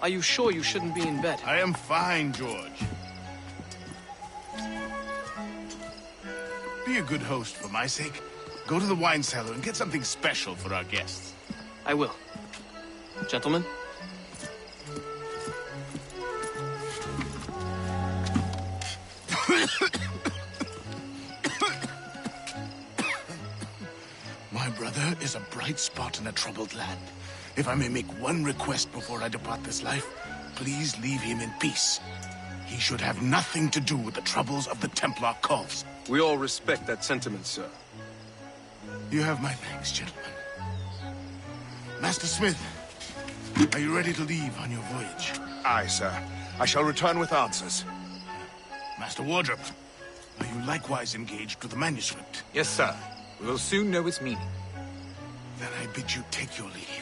Are you sure you shouldn't be in bed? I am fine, George. Be a good host for my sake. Go to the wine cellar and get something special for our guests. I will. Gentlemen? My brother is a bright spot in a troubled land. If I may make one request before I depart this life, please leave him in peace. He should have nothing to do with the troubles of the Templar cause. We all respect that sentiment, sir. You have my thanks, gentlemen. Master Smith, are you ready to leave on your voyage? Aye, sir. I shall return with answers. Master Wardrop, are you likewise engaged with the manuscript? Yes, sir. We will soon know its meaning. Then I bid you take your leave.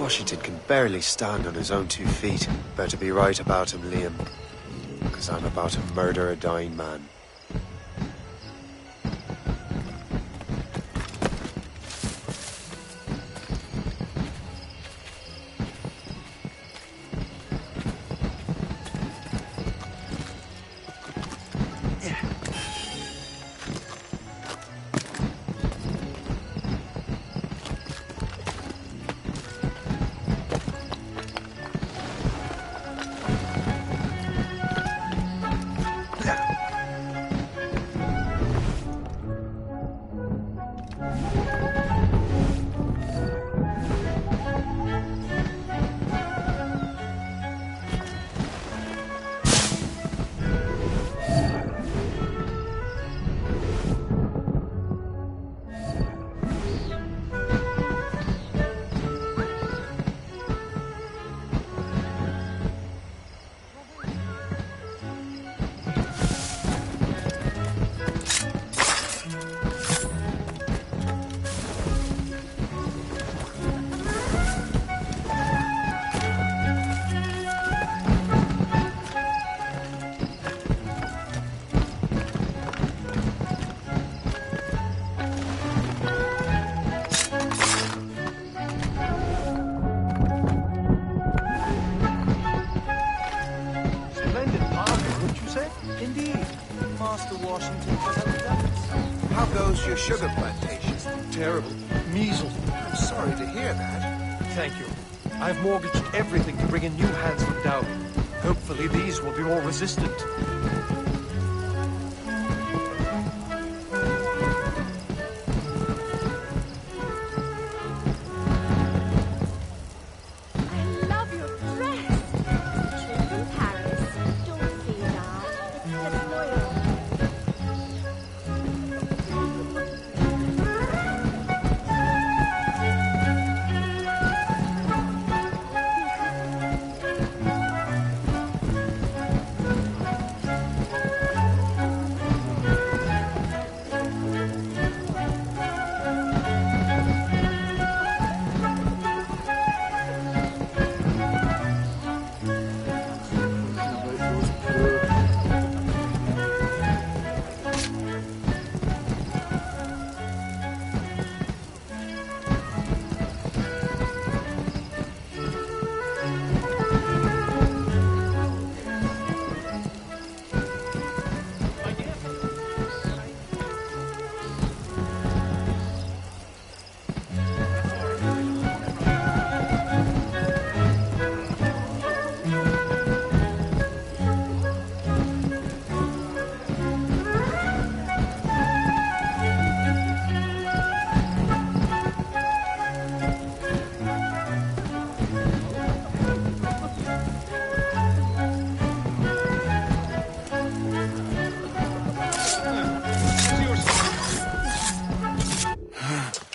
Washington can barely stand on his own 2 feet. Better be right about him, Liam. Because I'm about to murder a dying man. Your sugar plantation. Terrible. Measles. I'm sorry to hear that. Thank you. I've mortgaged everything to bring in new hands from Dowling. Hopefully these will be more resistant.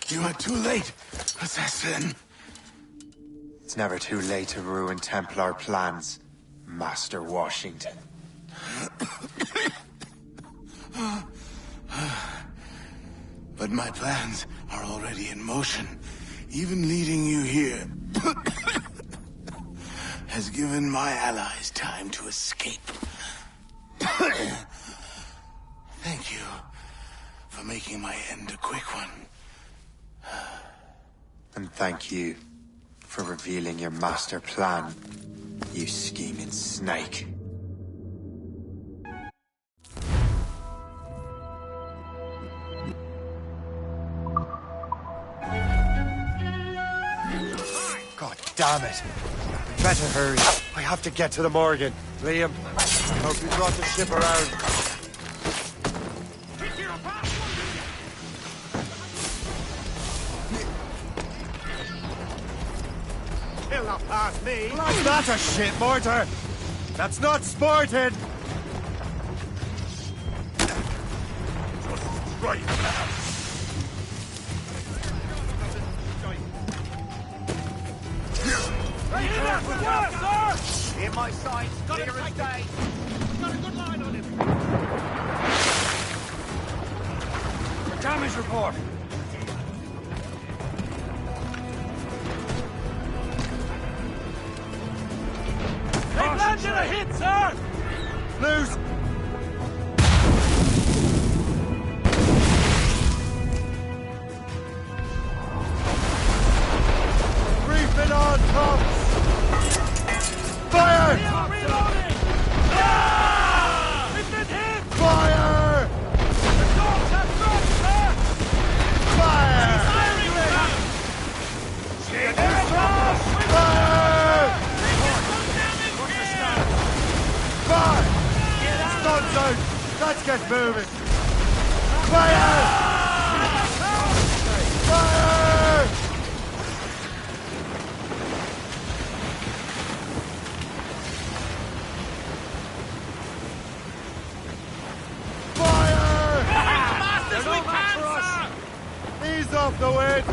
You are too late, assassin. It's never too late to ruin Templar plans, Master Washington. But my plans are already in motion. Even leading you here has given my allies time to escape. Thank you for making my end a quick one. And thank you for revealing your master plan, you scheming snake. God damn it! We better hurry. I have to get to the Morgan. Liam, I hope you brought the ship around. He'll not pass me. That's not a shit mortar! That's not sporting! Just right now. In my sight, clear as day. Got a good line on him. Damage report. They've landed a hit, sir! Loose! Brief it on, Tom! Fire! Reloading! Ah! We've been hit! Fire! The dogs have dropped, sir! Fire! Here it comes! Fire! Fire! Stuns out! Let's get moving! Fire! Fire! Ease off the wind!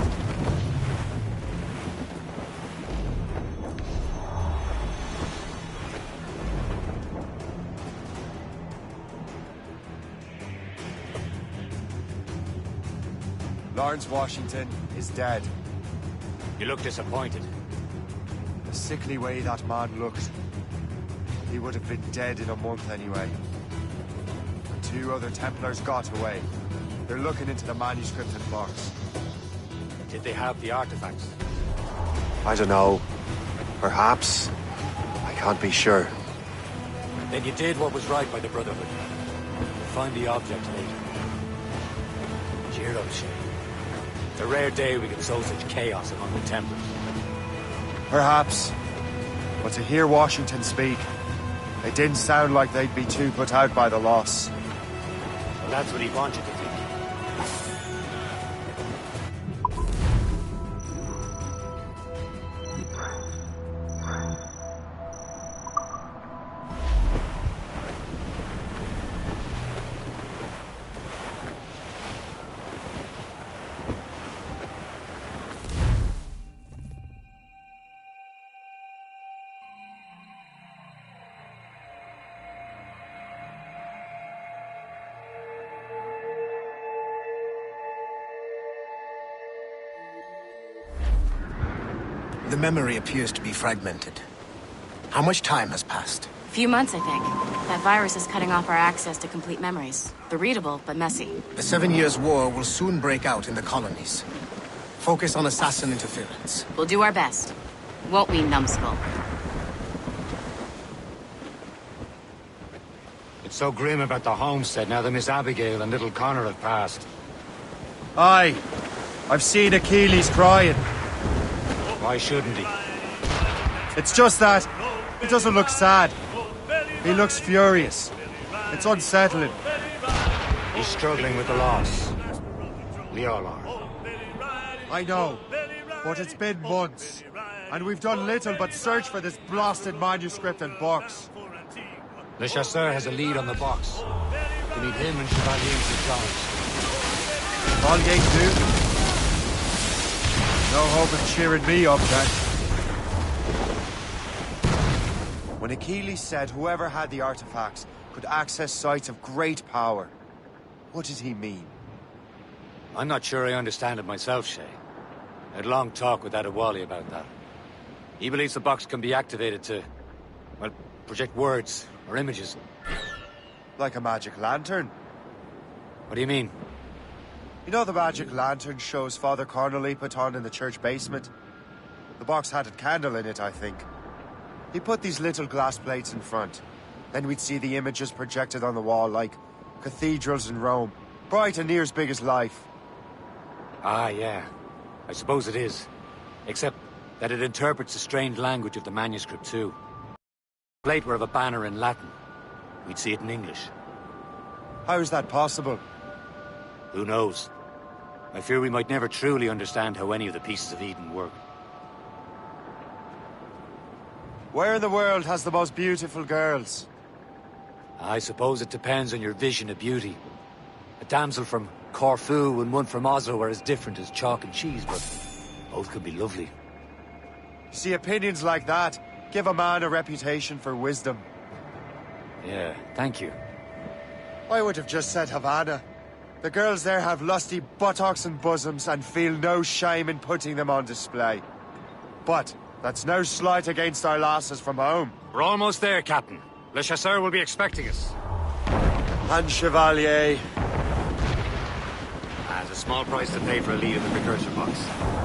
Lawrence Washington is dead. You look disappointed. The sickly way that man looked. He would have been dead in a month anyway. The 2 other Templars got away. They're looking into the manuscript and box. Did they have the artifacts? I don't know. Perhaps. I can't be sure. Then you did what was right by the Brotherhood. We'll find the object later. Cheer up, Shay. It's a rare day we can sow such chaos among the Templars. Perhaps. But to hear Washington speak, it didn't sound like they'd be too put out by the loss. Well, that's what he wanted to think. The memory appears to be fragmented. How much time has passed? A few months, I think. That virus is cutting off our access to complete memories. They're readable, but messy. The 7 Years' War will soon break out in the colonies. Focus on assassin interference. We'll do our best. Won't we, numbskull? It's so grim about the homestead now that Miss Abigail and little Connor have passed. Aye. I've seen Achilles crying. Why shouldn't he? It's just that he doesn't look sad. He looks furious. It's unsettling. He's struggling with the loss. We all are. I know, but it's been months, and we've done little but search for this blasted manuscript and box. Le Chasseur has a lead on the box. We need him and Chevalier to challenge. Volgate too? hope of cheering me up then. When Achilles said whoever had the artifacts could access sites of great power, what did he mean? I'm not sure I understand it myself, Shay. I had a long talk with Adewale about that. He believes the box can be activated to, well, project words or images. Like a magic lantern? What do you mean? You know the magic lantern shows Father Cornely put on in the church basement? The box had a candle in it, I think. He put these little glass plates in front. Then we'd see the images projected on the wall like cathedrals in Rome. Bright and near as big as life. Ah, yeah. I suppose it is. Except that it interprets the strange language of the manuscript, too. The plate were of a banner in Latin. We'd see it in English. How is that possible? Who knows? I fear we might never truly understand how any of the pieces of Eden work. Where in the world has the most beautiful girls? I suppose it depends on your vision of beauty. A damsel from Corfu and one from Oslo are as different as chalk and cheese, but both could be lovely. See, opinions like that give a man a reputation for wisdom. Yeah, thank you. I would have just said Havana. The girls there have lusty buttocks and bosoms and feel no shame in putting them on display. But that's no slight against our lasses from home. We're almost there, Captain. Le Chasseur will be expecting us. And Chevalier. There's a small price to pay for a lead in the precursor box.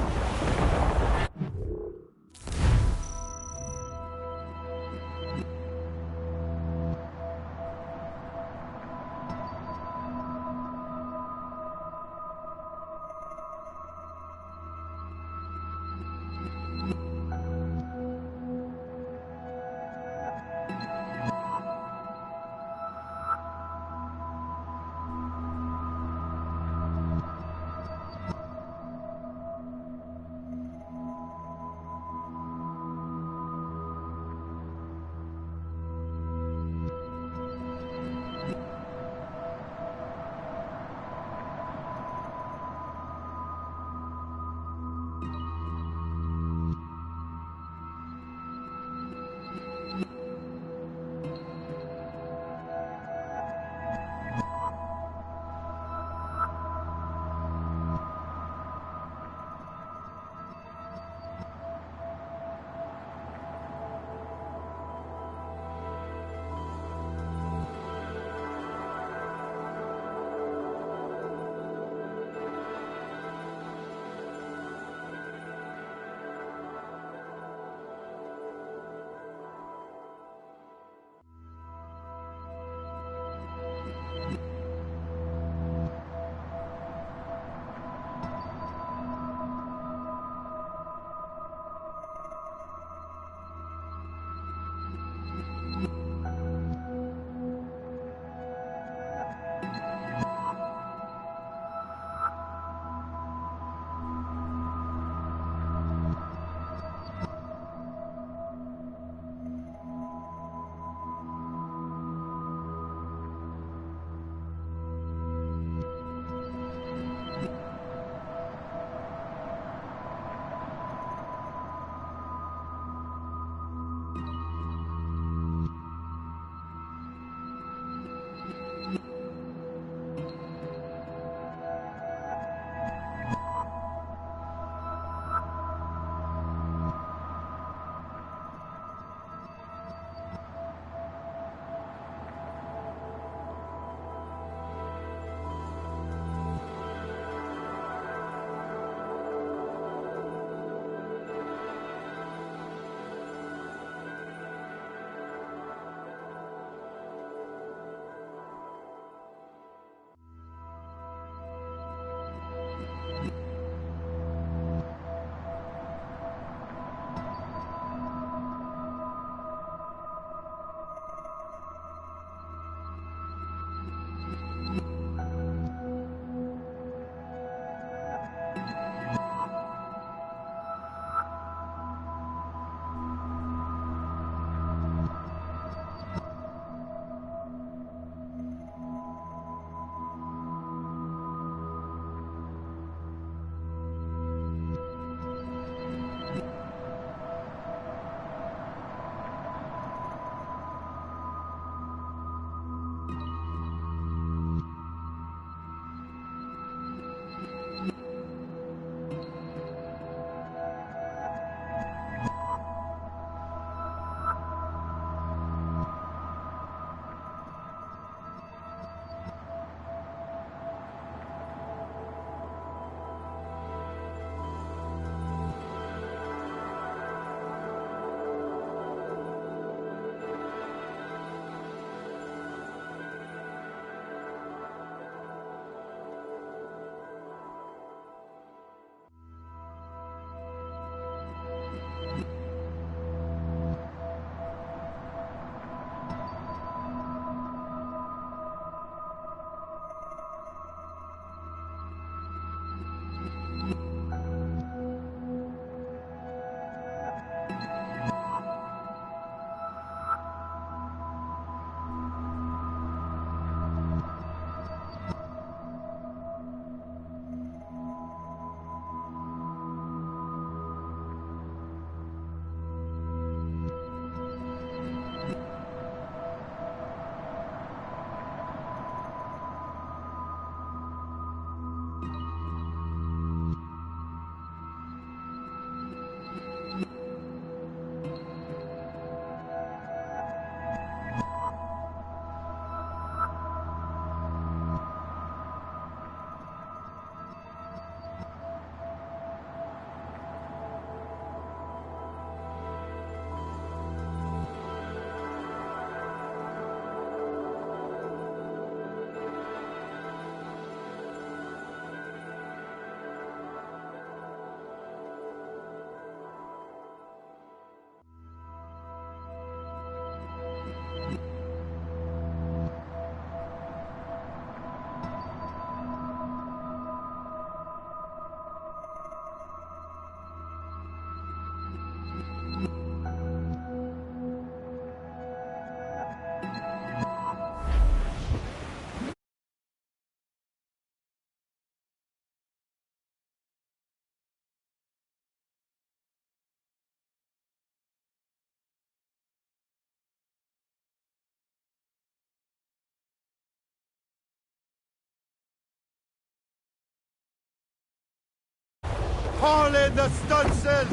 Haul in the stunsails!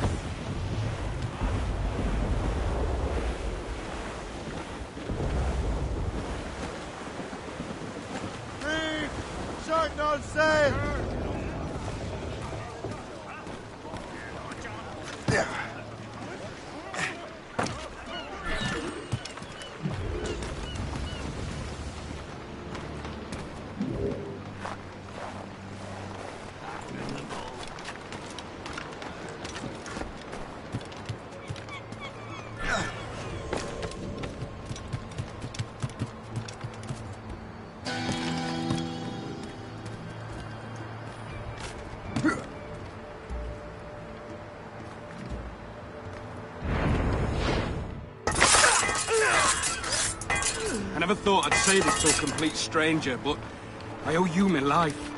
Reef! Shorten all sail! I never thought I'd say this to a complete stranger, but I owe you my life.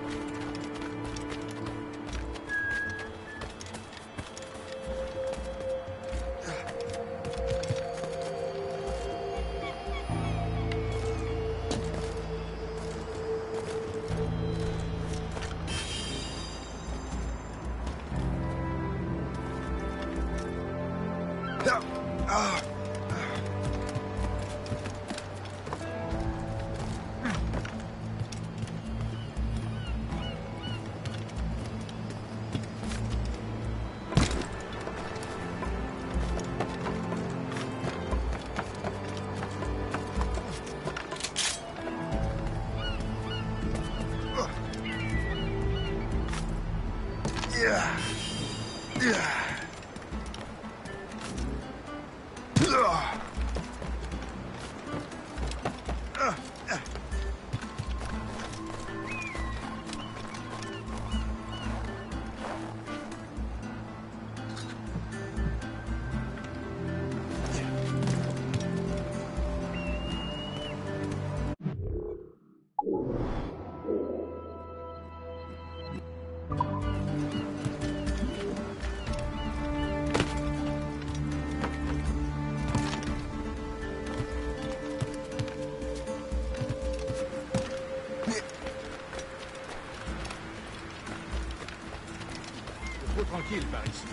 Tranquille par ici.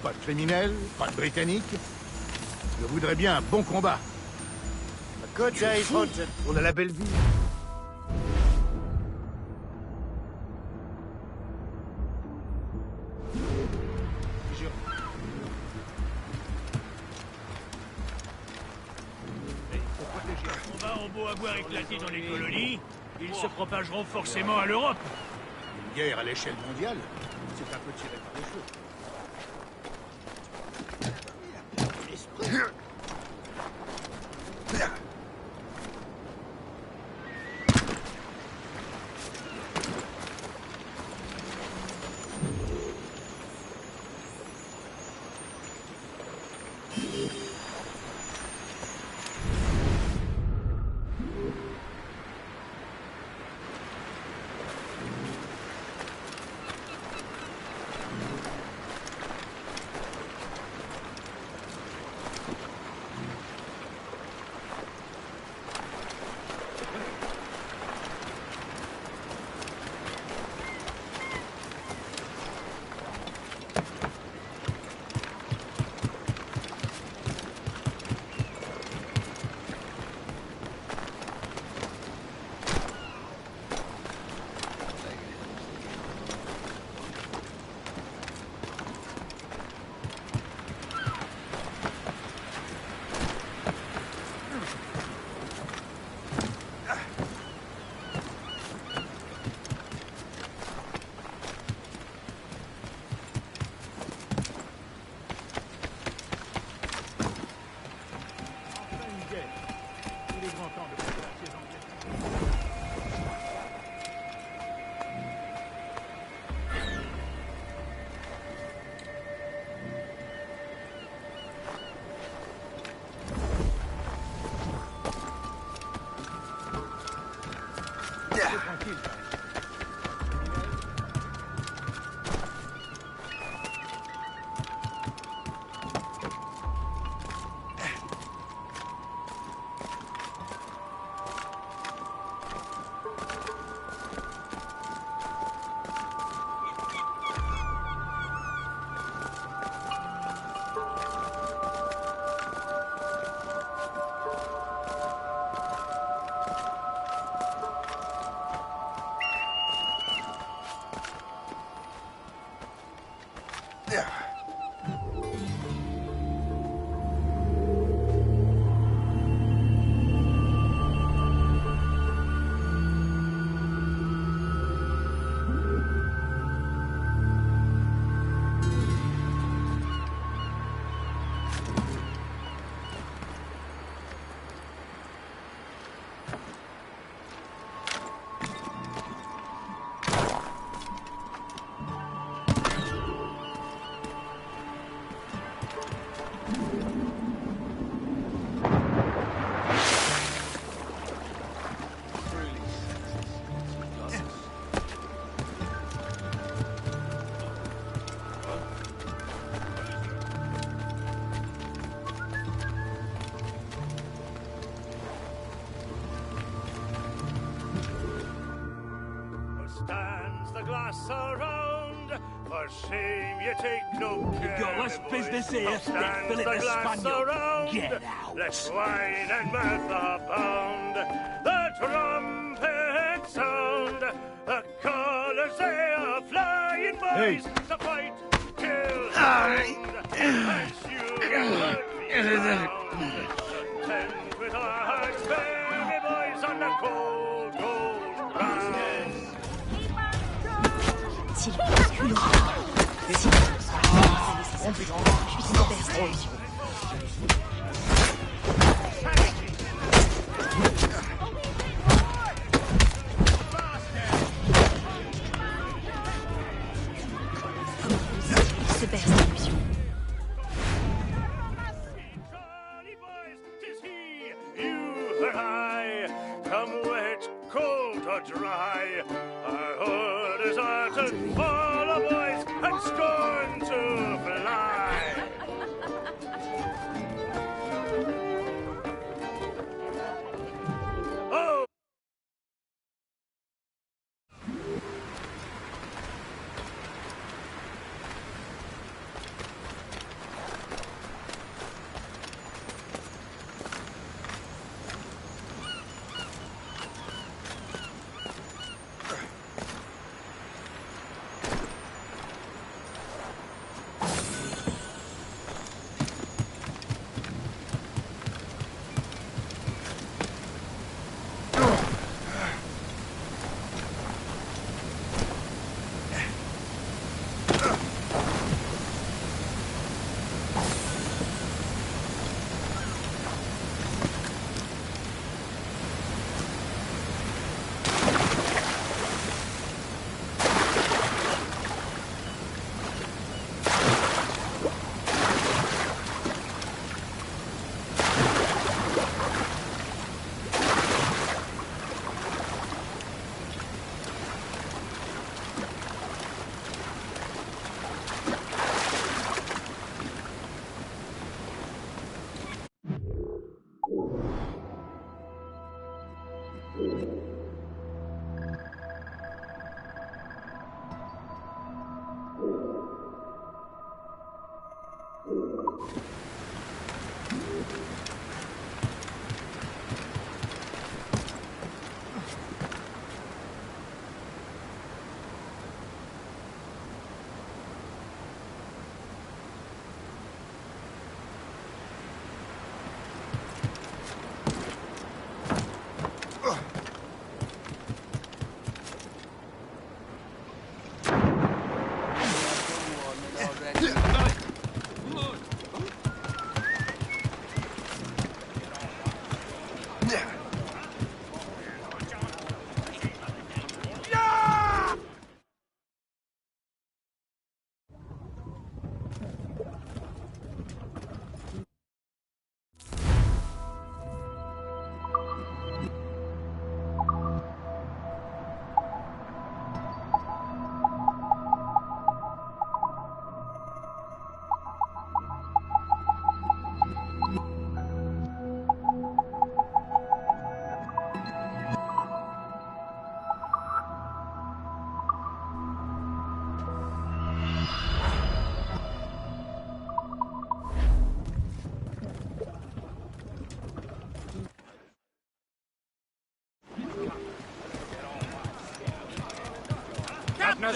Pas de criminels, pas de Britanniques. Je voudrais bien un bon combat. A good day's hunting. On a la belle vie. On va en beau avoir éclaté dans les colonies, ils se propageront forcément à l'Europe. Une guerre à l'échelle mondiale, c'est un peu tiré par les cheveux. Stands the glass around? For shame you take no care. You've got less business here than Philip the Spaniard. Get out. Let wine and mirth abound. The trumpet sound. The colours they are flying, boys. The fight till and you heard me round. Content with our hearts, baby boys, on the cold, cold ground. S'il culot. Se baisse l'illusion. Come wet, cold or dry, our orders are to follow, boys, and scorn to fly. Oh!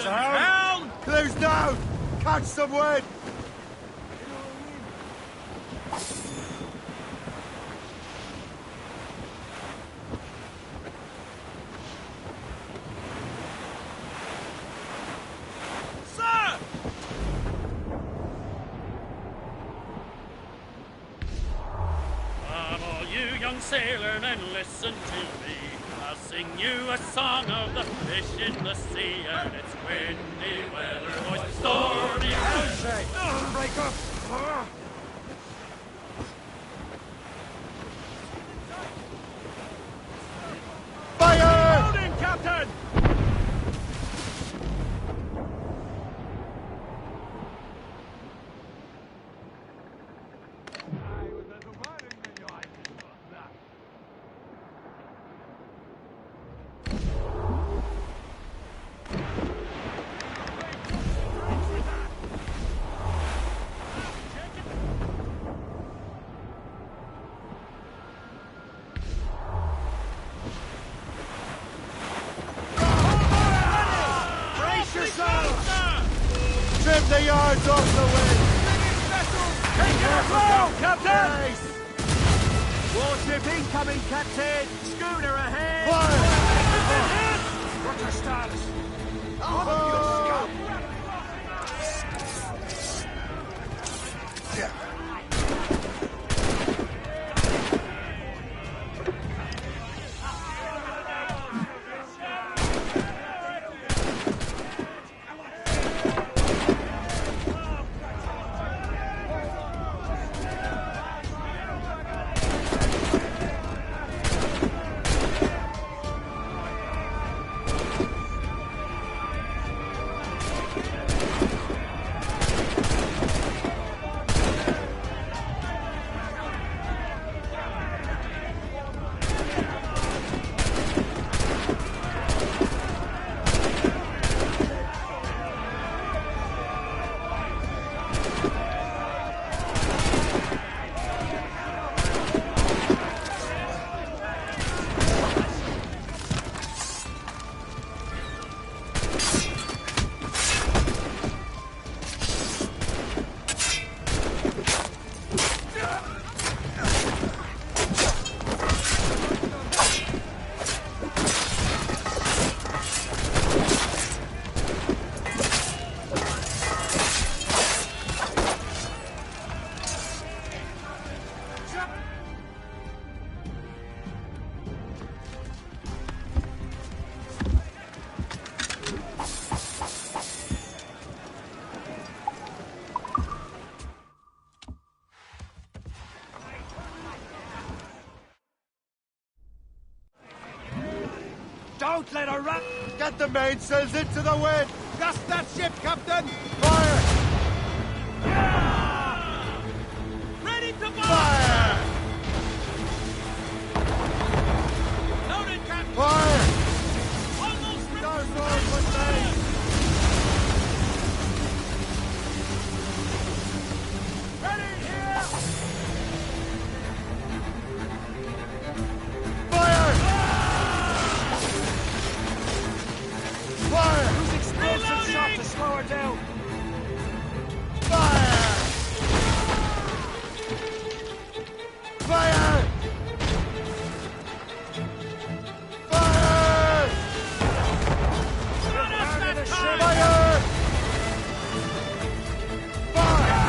Down! Clues down! Catch some wind! Sir! Come all you young sailor men, listen to me. I'll sing you a song of the fish in the sea, and it's windy weather, boys, stormy weather. Break up! Fire! Loading, Captain! Trim the yards off the wind! Take it afloat, Captain! Warship incoming, Captain! Schooner ahead! Fire! Roger, Starless! Don't let her run! Get the mainsails into the wind! Gust that ship, Captain! Fire! Ready to fire! Fire! Loaded, Captain! Fire! Almost ready! Stars roll for sail! Ready here! Fire! Fire! Use explosive shot to slow her down! Fire! Fire! Fire! Fire! Fire!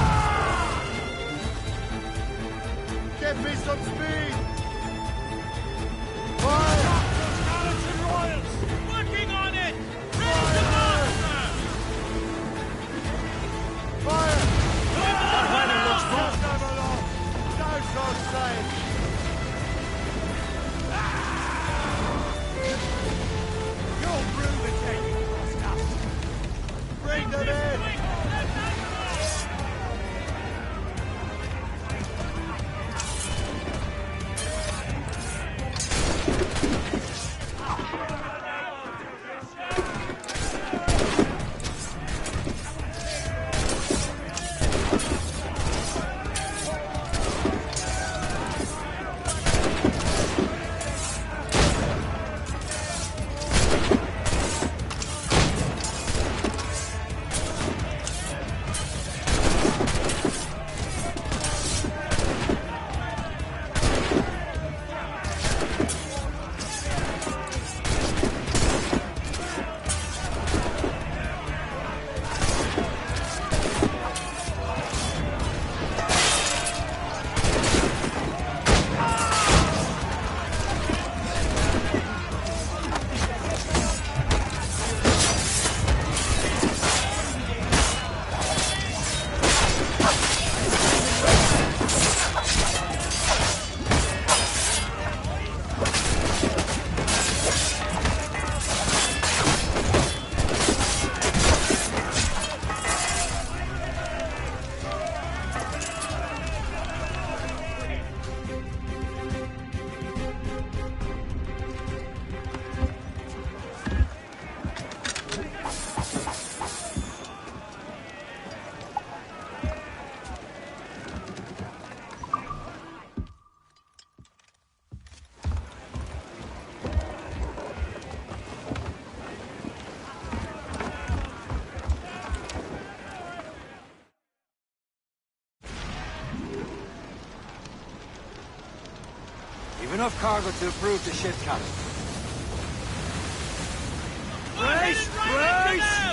Give me some speed! Fire! Skeleton Royals! Working on it! Ready to master! Fire! Fire! Down so safe! You'll brew the cake, Roscoe! Bring them in! enough cargo to approve the ship, Captain. Brace! Brace!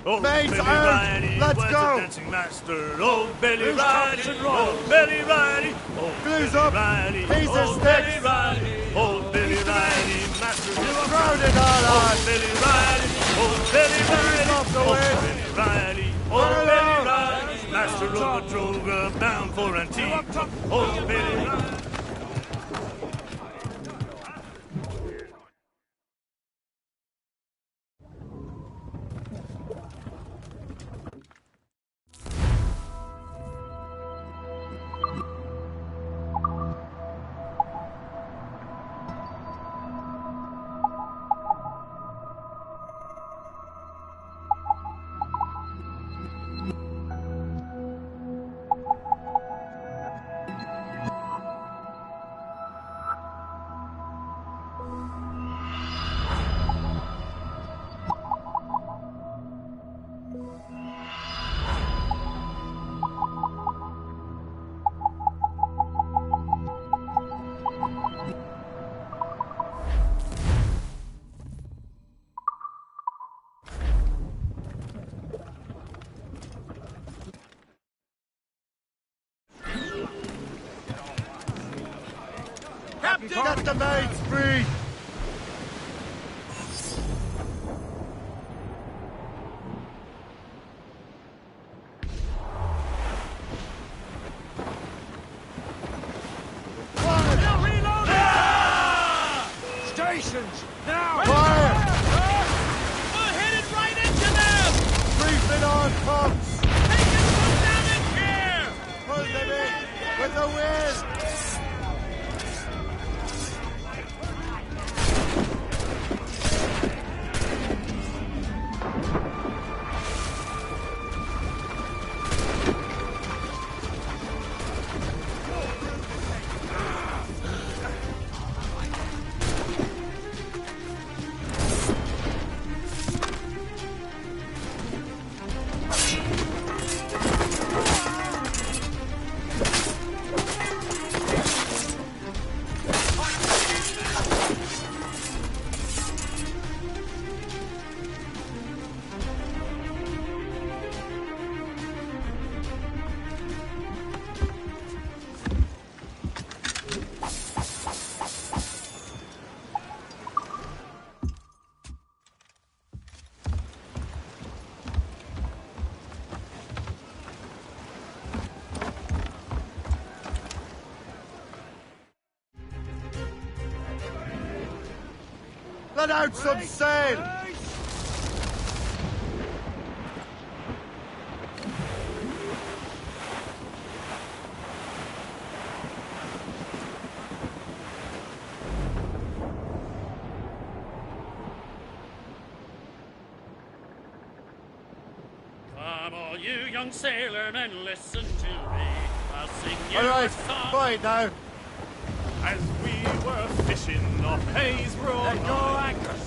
Old Mates, iron! Let's go! Dancing master, old Billy Riley, old Billy Riley, old Glue's Billy up! Riley, He's a old stick! Billy Riley, old Billy Riley, master of the Crowded all on! old Billy Riley, old Billy Riley, Off the old way! Billy Riley, old Billy Riley, master of the droga, bound for Antigua, old Billy Riley. Get the mates free! Stations! Now! Fire! We're headed right into them! Briefing on pumps! Taking them down in here! Pull them in with the wind! Let out some sail! Come all you young sailormen, listen to me. I'll sing you All right, a song. fine now. As we were fishing off Hayes Road. Let go anchors.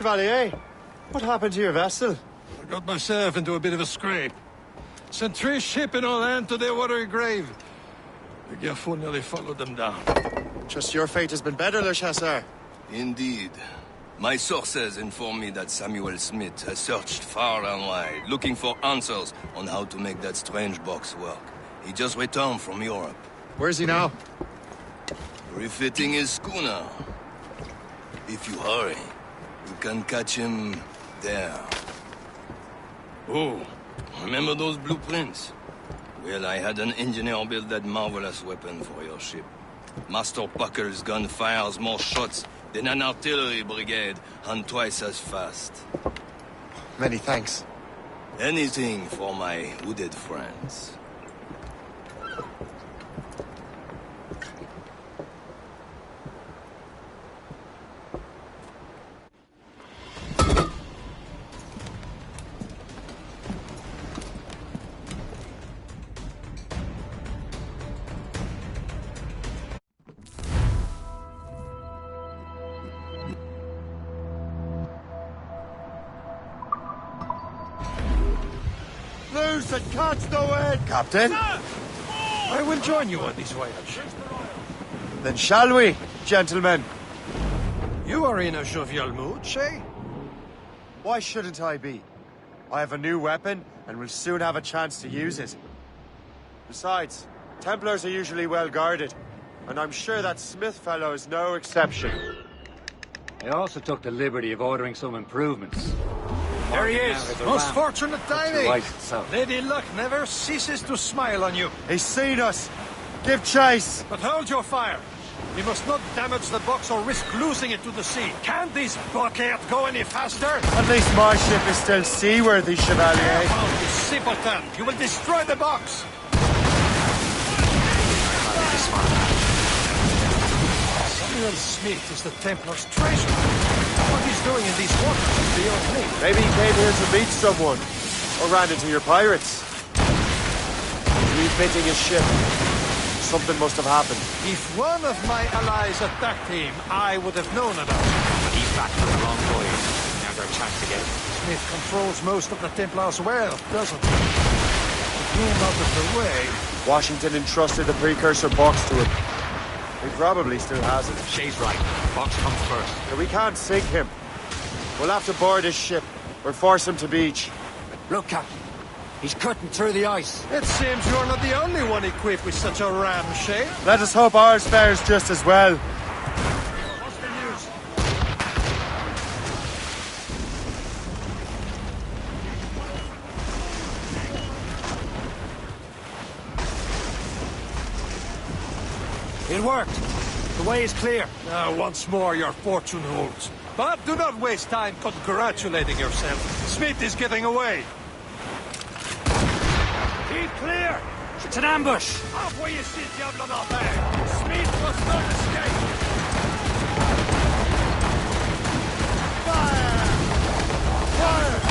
Chevalier. What happened to your vessel? I got myself into a bit of a scrape. Sent 3 ships in all hand to their watery grave. The Gerfaut nearly followed them down. Just your fate has been better, Le Chasseur. Indeed. My sources inform me that Samuel Smith has searched far and wide, looking for answers on how to make that strange box work. He just returned from Europe. Where's he now? Refitting his schooner. If you hurry, you can catch him there. Oh, remember those blueprints? Well, I had an engineer build that marvelous weapon for your ship. Master Puckle's gun fires more shots than an artillery brigade, and twice as fast. Many thanks. Anything for my hooded friends. Loose and catch the wind, Captain. I will join you on this voyage. Then shall we, gentlemen? You are in a jovial mood, Shay? Why shouldn't I be? I have a new weapon, and will soon have a chance to use it. Besides, Templars are usually well guarded, and I'm sure that Smith fellow is no exception. I also took the liberty of ordering some improvements. There he is! Most fortunate timing! Right, Lady Luck never ceases to smile on you. He's seen us! Give chase! But hold your fire! We must not damage the box or risk losing it to the sea. Can't this blockade go any faster? At least my ship is still seaworthy, Chevalier. Oh, you simpleton! You will destroy the box! Samuel Smith is the Templar's treasure. What he's doing in these waters is beyond me. Maybe he came here to meet someone. Or ran into your pirates. Refitting his ship. Something must have happened. If one of my allies attacked him, I would have known about it. But he's back from the long voyage. Never a chance to get him. Smith controls most of the Templars' wealth, doesn't he? With him out of the way... Washington entrusted the precursor box to him. He probably still has it. Shay's right. Box comes first. But we can't sink him. We'll have to board his ship, or force him to beach. Look, Captain. He's cutting through the ice. It seems you're not the only one equipped with such a ram, Shay. Let us hope ours fares just as well. What's the news? It worked. The way is clear. Now, once more, your fortune holds. But do not waste time congratulating yourself. Smith is getting away. Keep clear! It's an ambush! Envoyez ces diables en enfer! Smith must not escape! Fire! Fire!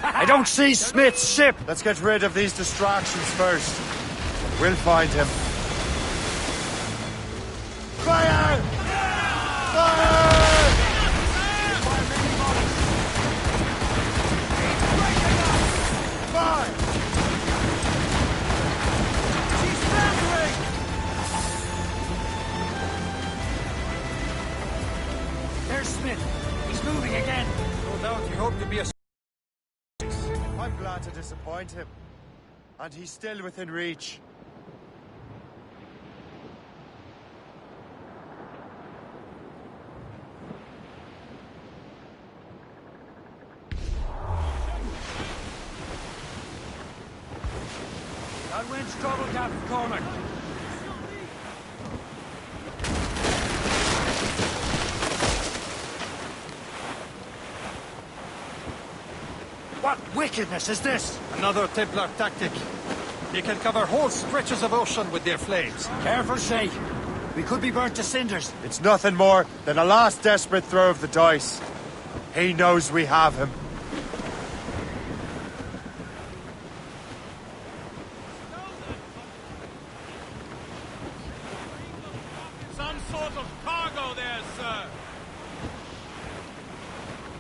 I don't see Smith's ship! Let's get rid of these distractions first. We'll find him. There's Smith. He's moving again. No doubt he hoped to be a... I'm glad to disappoint him. And he's still within reach. That wind's trouble, Captain Cormac. What wickedness is this? Another Templar tactic. They can cover whole stretches of ocean with their flames. Careful, Shay. We could be burnt to cinders. It's nothing more than a last desperate throw of the dice. He knows we have him. Some sort of cargo there, sir.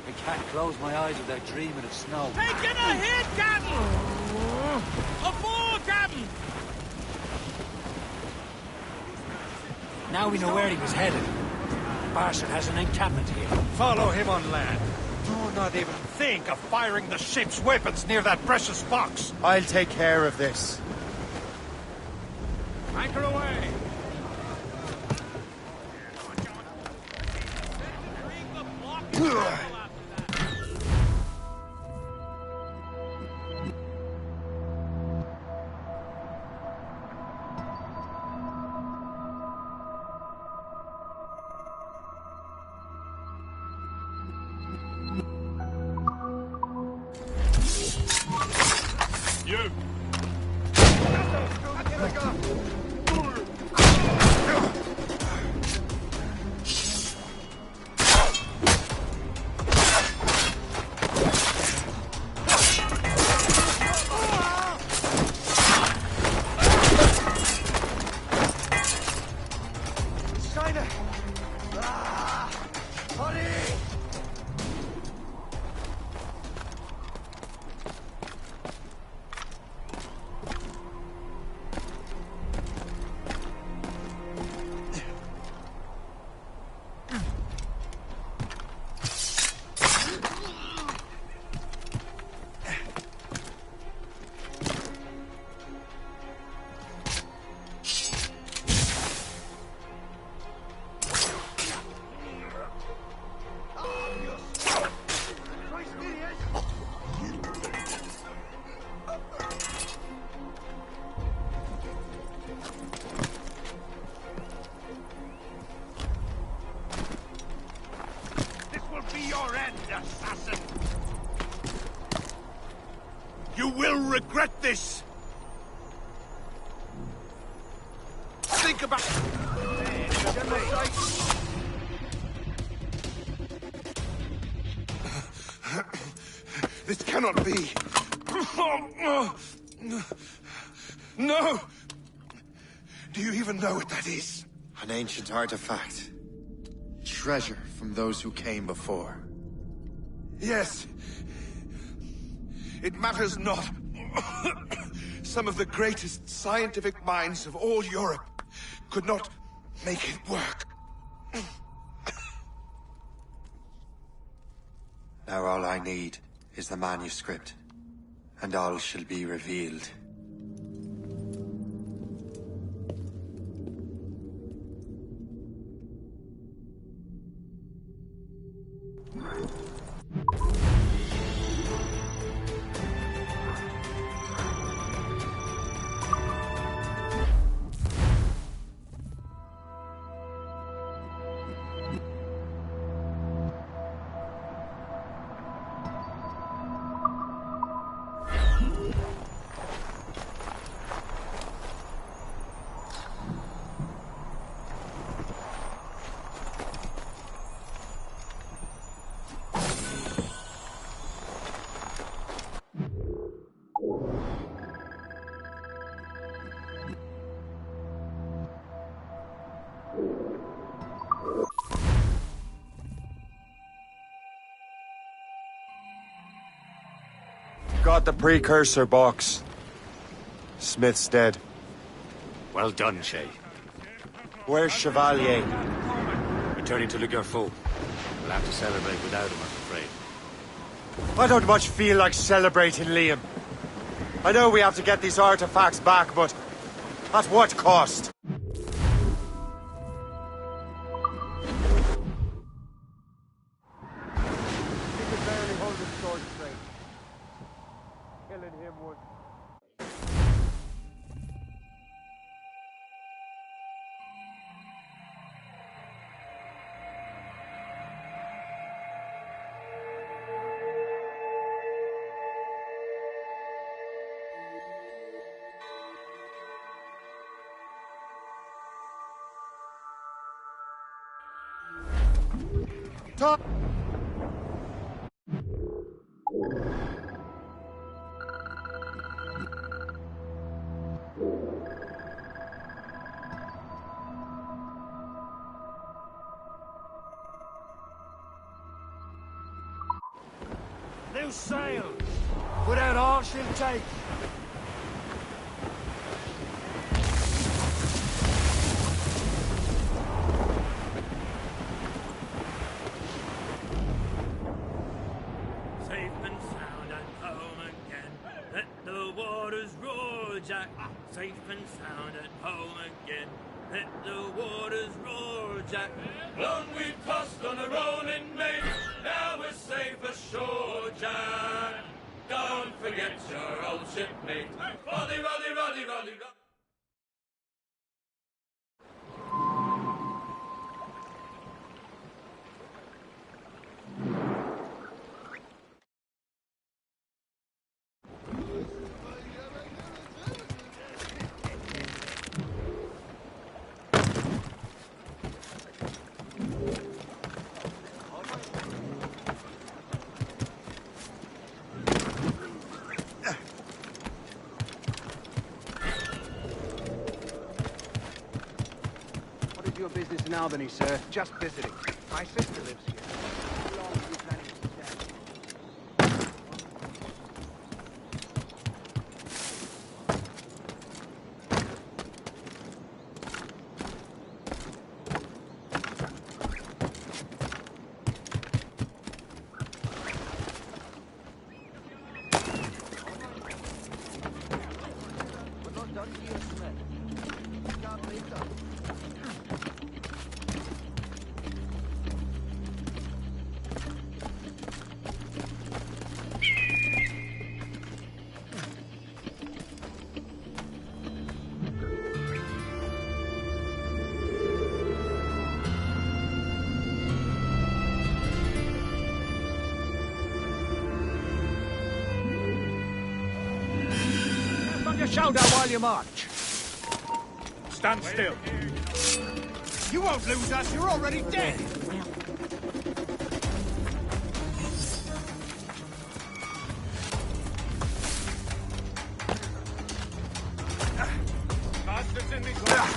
I can't close my eyes without dreaming of snow. Taking a hit, Captain! Aboard, Captain! Now we know where he was headed. Bastard has an encampment here. Follow him on land. Do not even think of firing the ship's weapons near that precious box. I'll take care of this. Anchor away! You! You will regret this! Think about... This cannot be. No! Do you even know what that is? An ancient artifact. Treasure from those who came before. Yes. It matters not. Some of the greatest scientific minds of all Europe could not make it work. Now all I need is the manuscript, and all shall be revealed. Got the precursor box. Smith's dead. Well done, Shay. Where's Chevalier? Returning to Le Gerfaut. We'll have to celebrate without him, I'm afraid. I don't much feel like celebrating, Liam. I know we have to get these artifacts back, but at what cost? He could barely hold his sword straight. Killing him would... Top. New sail! Put out all she'll take. Safe and sound at home again. Let the waters roar, Jack. Safe and sound at home again. Let the waters roar, Jack. Long we tossed on a rolling main. Now we're safe ashore, Jack. Don't forget your old shipmate. Roddy, Roddy, Roddy, Roddy, Roddy. Your business in Albany, sir. Just visiting. My sister lives here. How long are you planning to stay? We're not done here, Smith. Job later. Your shoulder while you march. Stand still. You won't lose us, you're already dead. Bastards in these lines.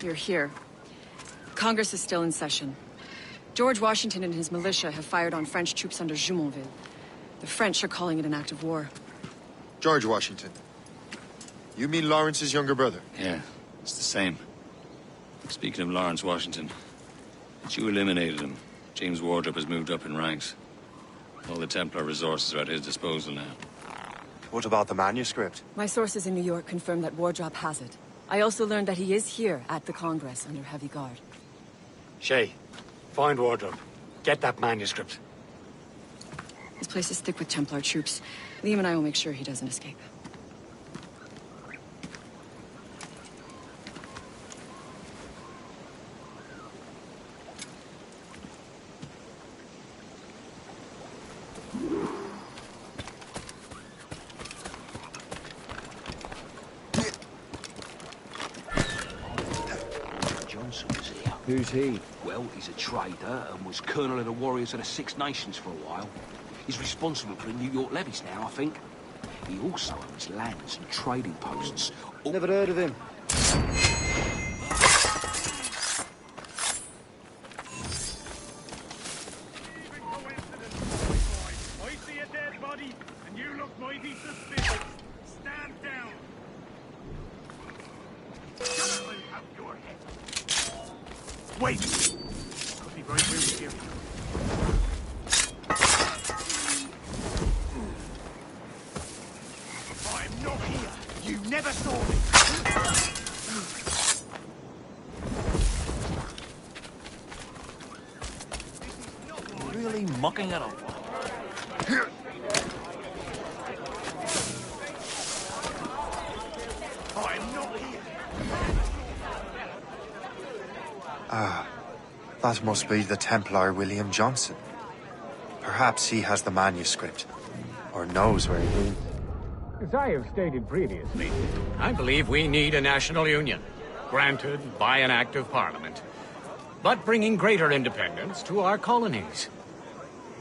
You're here. Congress is still in session. George Washington and his militia have fired on French troops under Jumonville. The French are calling it an act of war. George Washington. You mean Lawrence's younger brother? Yeah, it's the same. Speaking of Lawrence Washington, since you eliminated him, James Wardrop has moved up in ranks. All the Templar resources are at his disposal now. What about the manuscript? My sources in New York confirm that Wardrop has it. I also learned that he is here at the Congress under heavy guard. Shay, find Wardrop. Get that manuscript. This place is thick with Templar troops. Liam and I will make sure he doesn't escape. Who's he? Well, he's a trader and was colonel of the warriors of the Six Nations for a while. He's responsible for the New York levies now, I think. He also owns lands and trading posts. Never heard of him. I see a dead body, and you look mighty suspicious. Stand down. I'll have your head. Wait! Could be right where we hear you. I'm not here. You never saw me. Really mucking it up. I'm not here. Ah, that must be the Templar William Johnson. Perhaps he has the manuscript, or knows where he is. As I have stated previously, I believe we need a national union, granted by an act of parliament, but bringing greater independence to our colonies.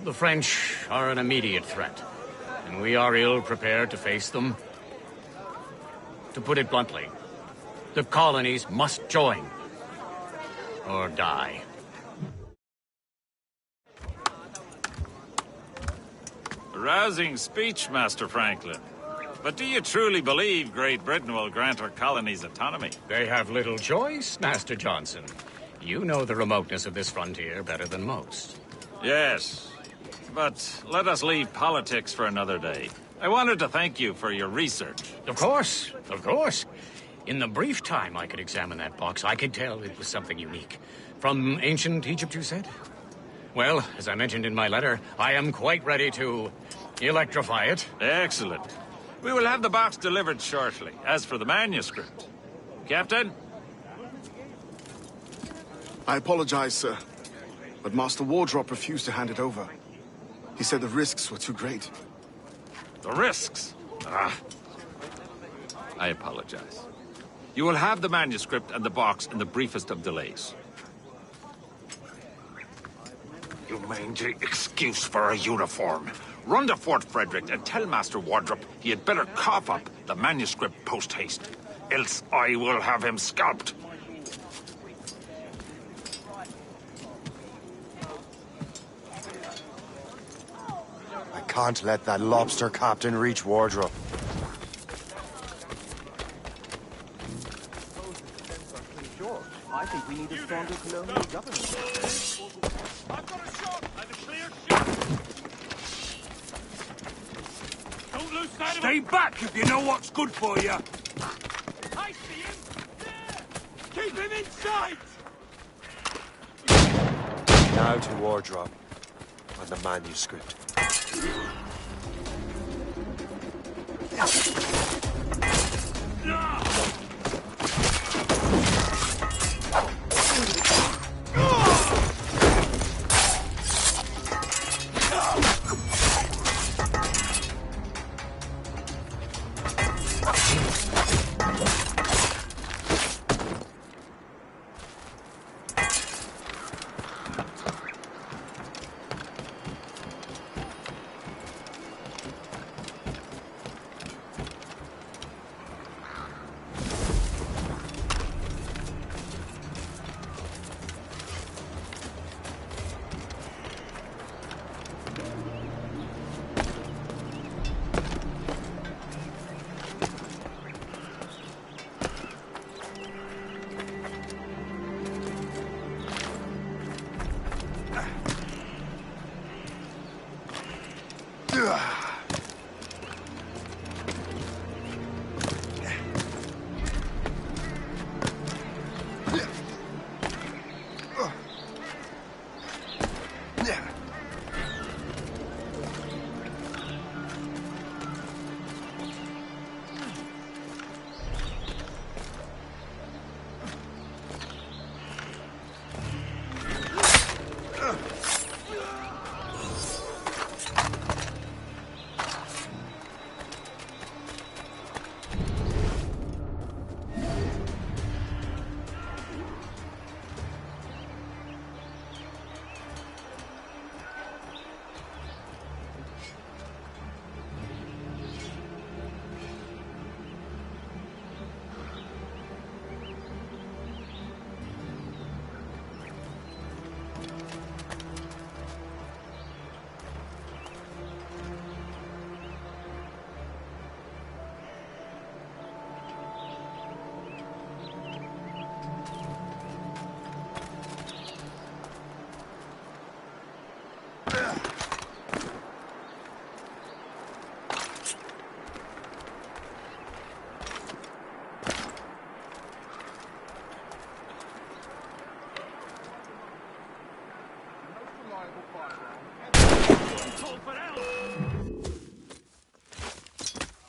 The French are an immediate threat, and we are ill prepared to face them. To put it bluntly, the colonies must join, or die. A rousing speech, Master Franklin. But do you truly believe Great Britain will grant her colonies autonomy? They have little choice, Master Johnson. You know the remoteness of this frontier better than most. Yes, but let us leave politics for another day. I wanted to thank you for your research. Of course, of course. In the brief time I could examine that box, I could tell it was something unique. From ancient Egypt, you said? Well, as I mentioned in my letter, I am quite ready to electrify it. Excellent. We will have the box delivered shortly. As for the manuscript... Captain? I apologize, sir. But Master Wardrop refused to hand it over. He said the risks were too great. The risks? Ah. I apologize. You will have the manuscript and the box in the briefest of delays. You mangy excuse for a uniform. Run to Fort Frederick and tell Master Wardrop he had better cough up the manuscript post-haste. Else I will have him scalped. I can't let that lobster captain reach Wardrop. I think we need a stronger colonial government. I've got a shot and a clear shot. Don't lose sight of him. Stay back if you know what's good for you. I see him. There. Keep him in sight. Now to Wardrop and the manuscript.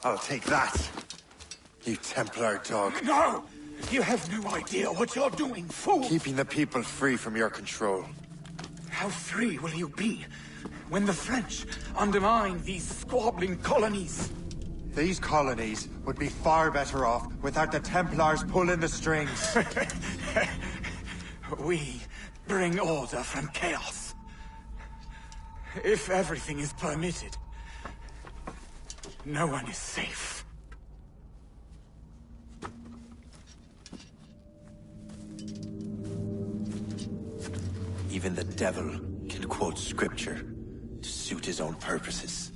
I'll take that. You Templar dog. No! You have no idea what you're doing, fool! Keeping the people free from your control. How free will you be when the French undermine these squabbling colonies? These colonies would be far better off without the Templars pulling the strings. We bring order from chaos. If everything is permitted, no one is safe. Even the devil can quote scripture to suit his own purposes.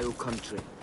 Ohio country.